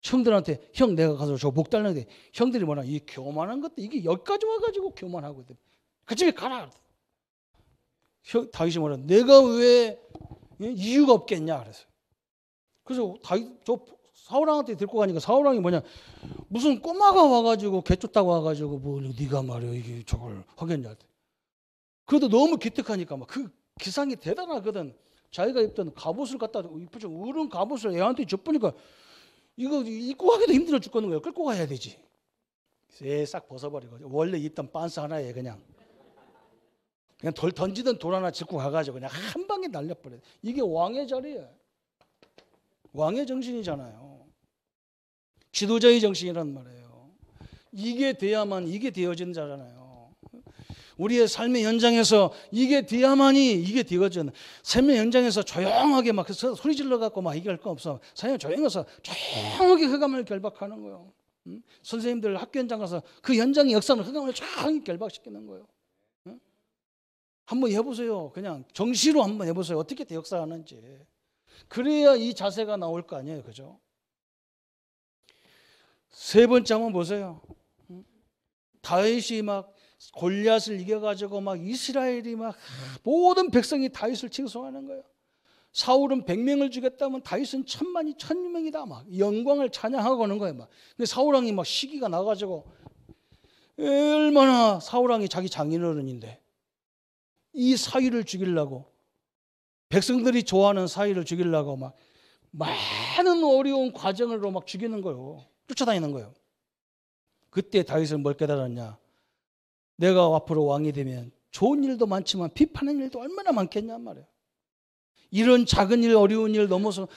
형들한테 형 내가 가서 저 목 달라는데 형들이 뭐라 이 교만한 것도 이게 여기까지 와가지고 교만하거든. 그 집에 가라. 다윗이 뭐라 내가 왜 이유가 없겠냐 그랬어요. 그래서 다윗 저 사울왕한테 데리고 가니까 사울왕이 뭐냐 무슨 꼬마가 와가지고 개쫓다고 와가지고 뭐 네가 말이야 이게 저걸 하겠냐. 그래도 너무 기특하니까 막 그 기상이 대단하거든. 자기가 입던 갑옷을 갖다 입히죠. 어른 갑옷을 애한테 줬보니까 이거 입고 가기도 힘들어 죽겠는 거예요. 끌고 가야 되지. 싹 벗어버리고 원래 입던 빤스 하나에 그냥 던지던 돌 하나 짚고 가가지고 그냥 한 방에 날려버려요. 이게 왕의 자리예요. 왕의 정신이잖아요. 지도자의 정신이란 말이에요. 이게 돼야만 이게 되어진 자잖아요. 우리의 삶의 현장에서 이게 돼야만이 이게 되어진 삶의 현장에서 조용하게 막 소리 질러 갖고 막 얘기할 거 없어. 사냥 조용해서 조용하게 흑암을 결박하는 거예요. 선생님들 학교 현장 가서 그 현장의 역사는 흑암을 조용히 결박시키는 거예요. 한번 해보세요. 그냥 정시로 한번 해보세요. 어떻게 역사하는지. 그래야 이 자세가 나올 거 아니에요. 그죠? 세 번째 한번 보세요. 다윗이 막 골리앗을 이겨가지고 막 이스라엘이 막 모든 백성이 다윗을 칭송하는 거예요. 사울은 100명을 죽였다면 다윗은 1000만이 1000명이다. 막 영광을 찬양하고 하는 거예요. 막. 근데 사울왕이 막 시기가 나가지고 얼마나 사울왕이 자기 장인어른인데 이 사위를 죽이려고 백성들이 좋아하는 사위를 죽이려고 막 많은 어려운 과정으로 막 죽이는 거예요. 쫓아다니는 거예요. 그때 다윗은 뭘 깨달았냐? 내가 앞으로 왕이 되면 좋은 일도 많지만 비판하는 일도 얼마나 많겠냐 말이에요. 이런 작은 일, 어려운 일 넘어설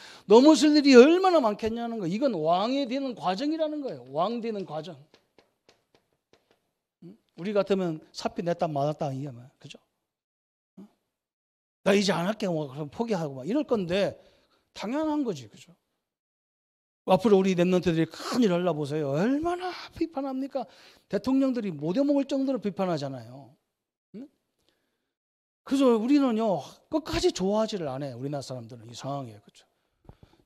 일이 얼마나 많겠냐는 거예요. 이건 왕이 되는 과정이라는 거예요. 왕 되는 과정. 우리 같으면 사피 냈다 맞았다 이야기하면, 그죠? 나 이제 안 할게, 뭐 그럼 포기하고 막 이럴 건데 당연한 거지, 그죠? 앞으로 우리 랩런트들이 큰일 하려 보세요. 얼마나 비판합니까? 대통령들이 못 해먹을 정도로 비판하잖아요. 그래서 우리는요 끝까지 좋아하지를 않아요. 우리나라 사람들은 이상하게, 그렇죠?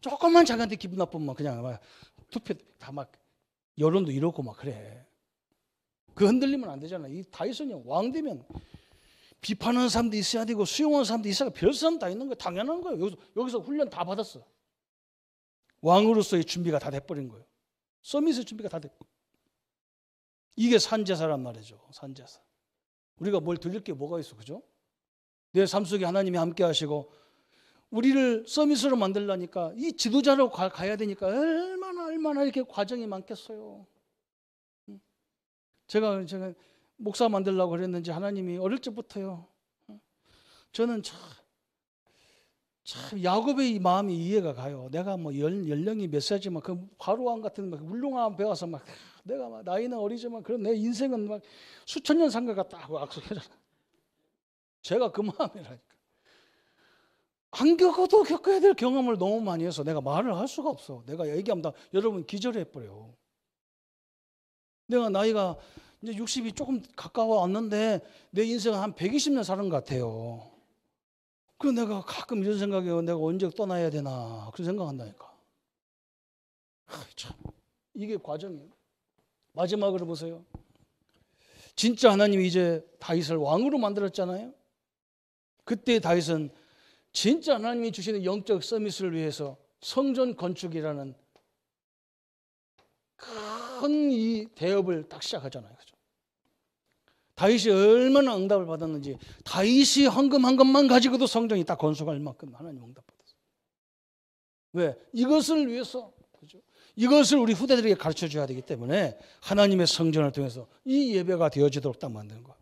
조금만 자기한테 기분 나쁘면 그냥 막 투표 다 막 여론도 이렇고 막 그래. 그 흔들리면 안 되잖아요. 이 다윗은요 왕 되면 비판하는 사람도 있어야 되고 수용하는 사람도 있어야 되고 별 사람 다 있는 거예요. 당연한 거예요. 여기서 훈련 다 받았어. 왕으로서의 준비가 다 돼버린 거예요. 서밋의 준비가 다 됐고. 이게 산제사란 말이죠. 산제사. 우리가 뭘 드릴 게 뭐가 있어, 그죠? 내 삶 속에 하나님이 함께 하시고 우리를 서밋으로 만들려니까 이 지도자로 가야 되니까 얼마나 이렇게 과정이 많겠어요. 제가 목사 만들려고 그랬는지 하나님이 어릴 적부터요. 저는 참 야곱의 이 마음이 이해가 가요. 내가 뭐 연령이 몇 살이지만 그 바로왕 같은 막 물렁한 배워서 막 내가 막 나이는 어리지만 그런 내 인생은 막 수천 년 산 것 같다 하고 악수해라. 제가 그 마음이라니까. 안 겪어도 겪어야 될 경험을 너무 많이 해서 내가 말을 할 수가 없어. 내가 얘기하면 다 여러분 기절해버려요. 내가 나이가 이제 60이 조금 가까워 왔는데 내 인생은 한 120년 사는 것 같아요. 그래서 내가 가끔 이런 생각이에요. 내가 언제 떠나야 되나 그런 생각한다니까. 참 이게 과정이에요. 마지막으로 보세요. 진짜 하나님이 이제 다윗을 왕으로 만들었잖아요. 그때 다윗은 진짜 하나님이 주시는 영적 서밋을 위해서 성전 건축이라는 큰 이 대업을 딱 시작하잖아요. 그죠? 다윗이 얼마나 응답을 받았는지 다윗이 헌금 한 것만 가지고도 성전이 딱 건축할 만큼 하나님 응답받았어요. 왜? 이것을 위해서, 그죠? 이것을 우리 후대들에게 가르쳐 줘야 되기 때문에 하나님의 성전을 통해서 이 예배가 되어지도록 딱 만드는 거예요.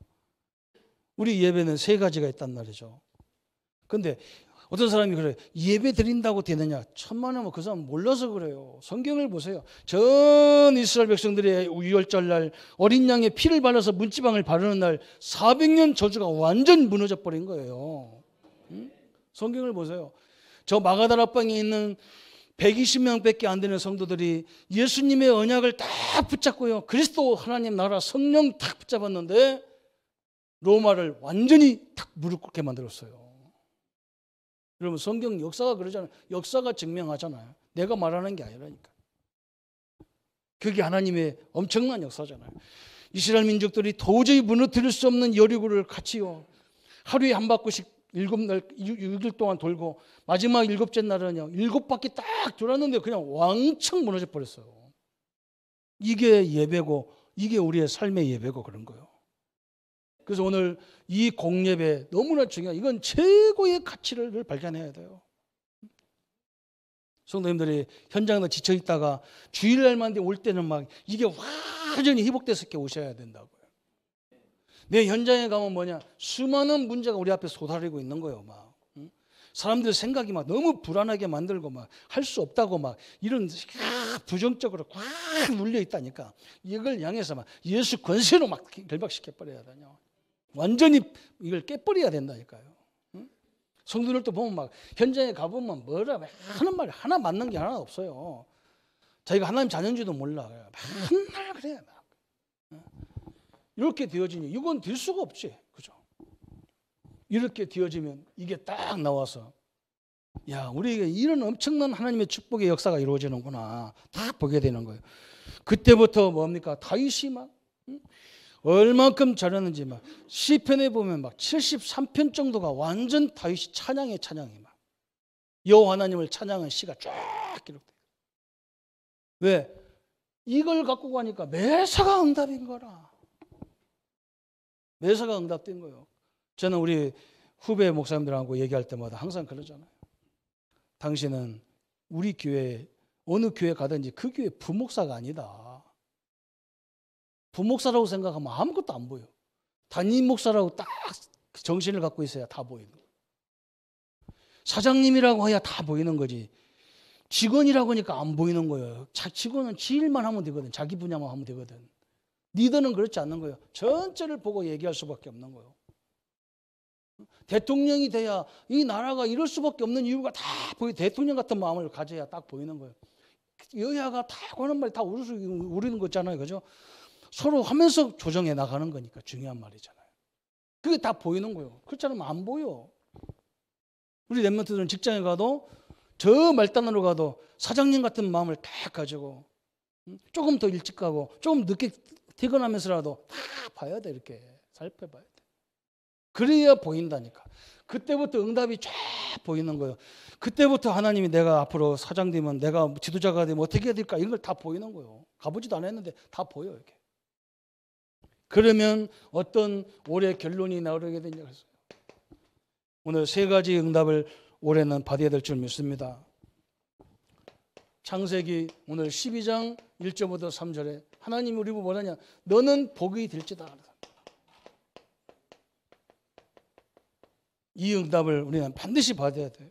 우리 예배는 세 가지가 있단 말이죠. 그런데 어떤 사람이 그래요. 예배 드린다고 되느냐? 천만에면 그 사람 몰라서 그래요. 성경을 보세요. 전 이스라엘 백성들의 유월절날 어린 양의 피를 발라서 문지방을 바르는 날 400년 저주가 완전 무너져 버린 거예요. 성경을 보세요. 저 마가다라방에 있는 120명밖에 안 되는 성도들이 예수님의 언약을 딱 붙잡고요. 그리스도 하나님 나라 성령 딱 붙잡았는데 로마를 완전히 딱 무릎 꿇게 만들었어요. 여러분 성경 역사가 그러잖아요. 역사가 증명하잖아요. 내가 말하는 게 아니라니까. 그게 하나님의 엄청난 역사잖아요. 이스라엘 민족들이 도저히 무너뜨릴 수 없는 여리고를 같이요. 하루에 한 바퀴씩 6일 동안 돌고 마지막 7째 날은요. 7바퀴 딱 돌았는데 그냥 왕창 무너져 버렸어요. 이게 예배고 이게 우리의 삶의 예배고 그런 거예요. 그래서 오늘 이 공예배 너무나 중요해요. 이건 최고의 가치를 발견해야 돼요. 성도님들이 현장에서 지쳐있다가 주일날만 올 때는 막 이게 완전히 회복돼서 이렇게 오셔야 된다고요. 내 현장에 가면 뭐냐? 수많은 문제가 우리 앞에 쏟아지고 있는 거예요. 막 사람들 생각이 막 너무 불안하게 만들고 막 할 수 없다고 막 이런 부정적으로 꽉 눌려 있다니까. 이걸 향해서 막 예수 권세로 막 결박시켜 버려야 되냐. 완전히 이걸 깨버려야 된다니까요. 성도들도 보면 막 현장에 가보면 뭐라 하는 말이 하나 맞는 게 하나 없어요. 자기가 하나님 자녀인지도 몰라. 맨날 그래. 막. 이렇게 되어지니 이건 될 수가 없지. 그죠? 이렇게 되어지면 이게 딱 나와서 야, 우리에게 이런 엄청난 하나님의 축복의 역사가 이루어지는구나. 딱 보게 되는 거예요. 그때부터 뭡니까? 다윗이 막 얼만큼 잘하는지 막 시편에 보면 막 73편 정도가 완전 다윗이 찬양이 막 여호와 하나님을 찬양한 시가 쫙 기록돼요. 왜? 이걸 갖고 가니까 매사가 응답인 거라. 매사가 응답된 거예요. 저는 우리 후배 목사님들하고 얘기할 때마다 항상 그러잖아요. 당신은 우리 교회 어느 교회 가든지 그 교회 부목사가 아니다. 부목사라고 생각하면 아무것도 안 보여. 담임 목사라고 딱 정신을 갖고 있어야 다 보이는 거예요. 사장님이라고 해야 다 보이는 거지. 직원이라고 하니까 안 보이는 거예요. 직원은 지 일만 하면 되거든. 자기 분야만 하면 되거든. 리더는 그렇지 않는 거예요. 전체를 보고 얘기할 수밖에 없는 거예요. 대통령이 돼야 이 나라가 이럴 수밖에 없는 이유가 다 보이. 대통령 같은 마음을 가져야 딱 보이는 거예요. 여야가 다 하는 말이 다 우리는 거잖아요. 그죠? 서로 하면서 조정해 나가는 거니까 중요한 말이잖아요. 그게 다 보이는 거예요. 그렇지 않으면 안 보여. 우리 랩런트들은 직장에 가도 저 말단으로 가도 사장님 같은 마음을 딱 가지고 조금 더 일찍 가고 조금 늦게 퇴근하면서라도 다 봐야 돼. 이렇게 살펴봐야 돼. 그래야 보인다니까. 그때부터 응답이 쫙 보이는 거예요. 그때부터 하나님이 내가 앞으로 사장 되면 내가 지도자가 되면 어떻게 해야 될까 이런 걸 다 보이는 거예요. 가보지도 않았는데 다 보여요. 이렇게. 그러면 어떤 올해 결론이 나오게 되냐 그랬어요. 오늘 세 가지 응답을 올해는 받아야 될 줄 믿습니다. 창세기 오늘 12장 1절부터 3절에 하나님이 우리고 뭐라냐? 너는 복이 될지다. 이 응답을 우리는 반드시 받아야 돼요.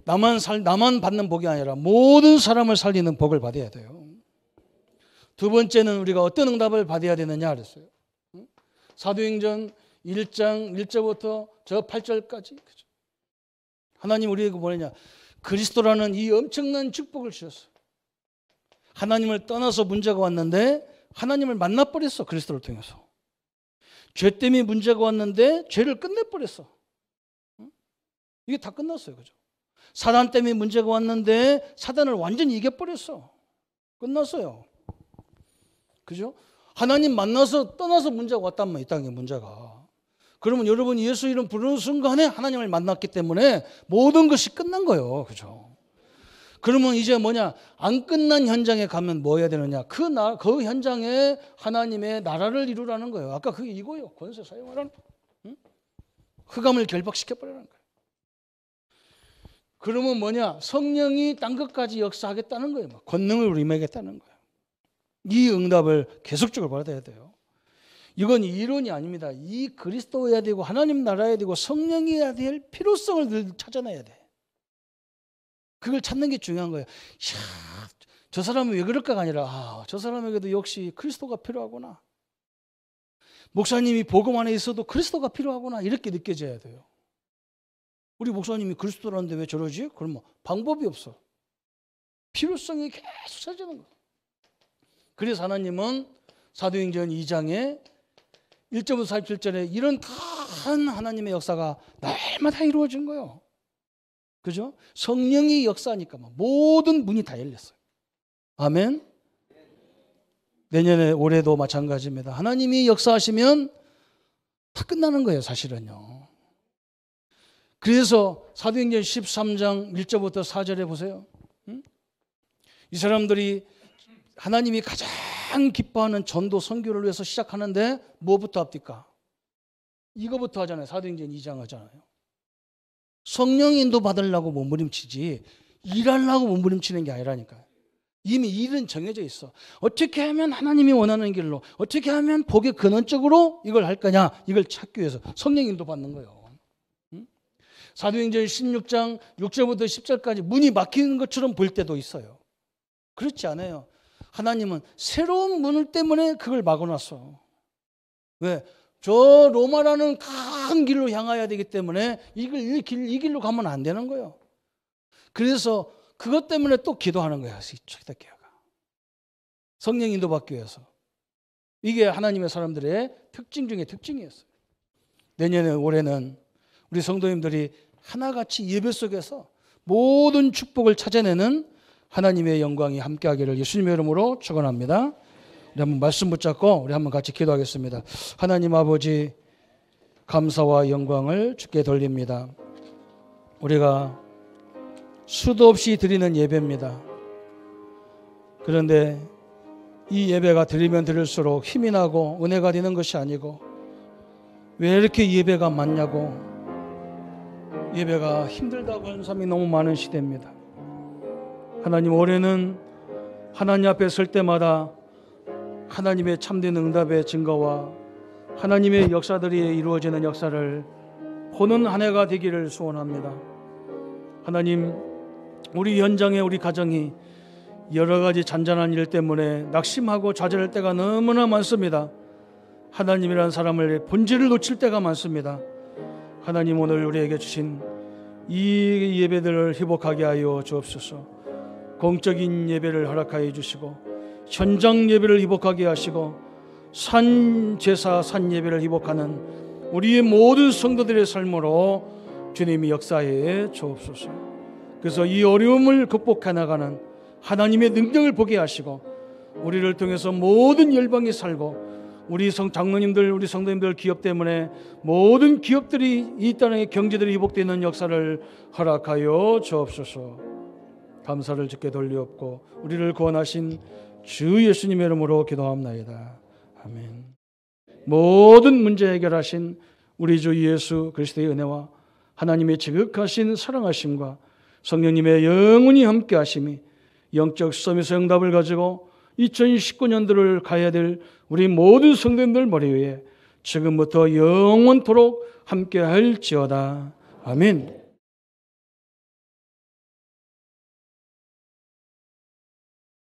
나만 받는 복이 아니라 모든 사람을 살리는 복을 받아야 돼요. 두 번째는 우리가 어떤 응답을 받아야 되느냐 그랬어요. 사도행전 1장 1절부터 저 8절까지. 하나님 우리에게 뭐냐? 그리스도라는 이 엄청난 축복을 주셨어요. 하나님을 떠나서 문제가 왔는데 하나님을 만나버렸어. 그리스도를 통해서. 죄 때문에 문제가 왔는데 죄를 끝내버렸어. 이게 다 끝났어요. 그죠? 사단 때문에 문제가 왔는데 사단을 완전히 이겨버렸어. 끝났어요. 그죠? 하나님 만나서 떠나서 문제가 왔단 말이에요. 이 땅에 문제가. 그러면 여러분 예수 이름 부르는 순간에 하나님을 만났기 때문에 모든 것이 끝난 거예요. 그죠? 그러면 이제 뭐냐? 안 끝난 현장에 가면 뭐 해야 되느냐? 그 현장에 하나님의 나라를 이루라는 거예요. 아까 그게 이거예요. 권세 사용하라는 거예요. 응? 흑암을 결박시켜버리라는 거예요. 그러면 뭐냐? 성령이 딴 것까지 역사하겠다는 거예요. 권능을 임하겠다는 거예요. 이 응답을 계속적으로 받아야 돼요. 이건 이론이 아닙니다. 이 그리스도여야 되고 하나님 나라여야 되고 성령이어야 될 필요성을 늘 찾아내야 돼. 그걸 찾는 게 중요한 거예요. 이야, 저 사람은 왜 그럴까가 아니라 저 사람에게도 역시 그리스도가 필요하구나. 목사님이 복음 안에 있어도 그리스도가 필요하구나. 이렇게 느껴져야 돼요. 우리 목사님이 그리스도라는데 왜 저러지? 그러면 방법이 없어. 필요성이 계속 찾아지는 거예요. 그래서 하나님은 사도행전 2장에 1절부터 47절에 이런 큰 하나님의 역사가 날마다 이루어진 거예요. 그죠? 성령이 역사하니까 모든 문이 다 열렸어요. 아멘. 내년에 올해도 마찬가지입니다. 하나님이 역사하시면 다 끝나는 거예요, 사실은요. 그래서 사도행전 13장 1절부터 4절에 보세요. 이 사람들이 하나님이 가장 기뻐하는 전도 선교를 위해서 시작하는데 뭐부터 합니까? 이거부터 하잖아요. 사도행전 2장 하잖아요. 성령 인도 받으려고 몸부림치지 일하려고 몸부림치는 게 아니라니까요. 이미 일은 정해져 있어. 어떻게 하면 하나님이 원하는 길로, 어떻게 하면 복의 근원적으로 이걸 할 거냐, 이걸 찾기 위해서 성령 인도 받는 거예요. 사도행전 16장 6절부터 10절까지 문이 막히는 것처럼 볼 때도 있어요. 그렇지 않아요. 하나님은 새로운 문을 때문에 그걸 막아놨어. 왜? 저 로마라는 큰 길로 향해야 되기 때문에 이 길로 가면 안 되는 거예요. 그래서 그것 때문에 또 기도하는 거야. 초대교회가. 성령 인도받기 위해서. 이게 하나님의 사람들의 특징 중에 특징이었어요. 내년에 올해는 우리 성도님들이 하나같이 예배 속에서 모든 축복을 찾아내는 하나님의 영광이 함께하기를 예수님의 이름으로 축원합니다. 우리 한번 말씀 붙잡고 우리 한번 같이 기도하겠습니다. 하나님 아버지, 감사와 영광을 주께 돌립니다. 우리가 수도 없이 드리는 예배입니다. 그런데 이 예배가 드리면 드릴수록 힘이 나고 은혜가 되는 것이 아니고 왜 이렇게 예배가 많냐고 예배가 힘들다고 하는 사람이 너무 많은 시대입니다. 하나님, 올해는 하나님 앞에 설 때마다 하나님의 참된 응답의 증거와 하나님의 역사들이 이루어지는 역사를 보는 한 해가 되기를 소원합니다. 하나님, 우리 현장에 우리 가정이 여러 가지 잔잔한 일 때문에 낙심하고 좌절할 때가 너무나 많습니다. 하나님이라는 사람의 본질을 놓칠 때가 많습니다. 하나님, 오늘 우리에게 주신 이 예배들을 회복하게 하여 주옵소서. 공적인 예배를 허락하여 주시고 현장 예배를 회복하게 하시고 산 제사 산 예배를 회복하는 우리의 모든 성도들의 삶으로 주님이 역사해 주옵소서. 그래서 이 어려움을 극복해 나가는 하나님의 능력을 보게 하시고 우리를 통해서 모든 열방이 살고 우리 장로님들, 우리 성도님들 기업 때문에 모든 기업들이 이 땅의 경제들이 회복되는 역사를 허락하여 주옵소서. 감사를 주께 돌리옵고 우리를 구원하신 주 예수님의 이름으로 기도합나이다. 아멘. 모든 문제 해결하신 우리 주 예수 그리스도의 은혜와 하나님의 지극하신 사랑하심과 성령님의 영원히 함께 하심이 영적 수험에서 응답을 가지고 2019년도를 가야 될 우리 모든 성도님들 머리 위에 지금부터 영원토록 함께 할지어다. 아멘.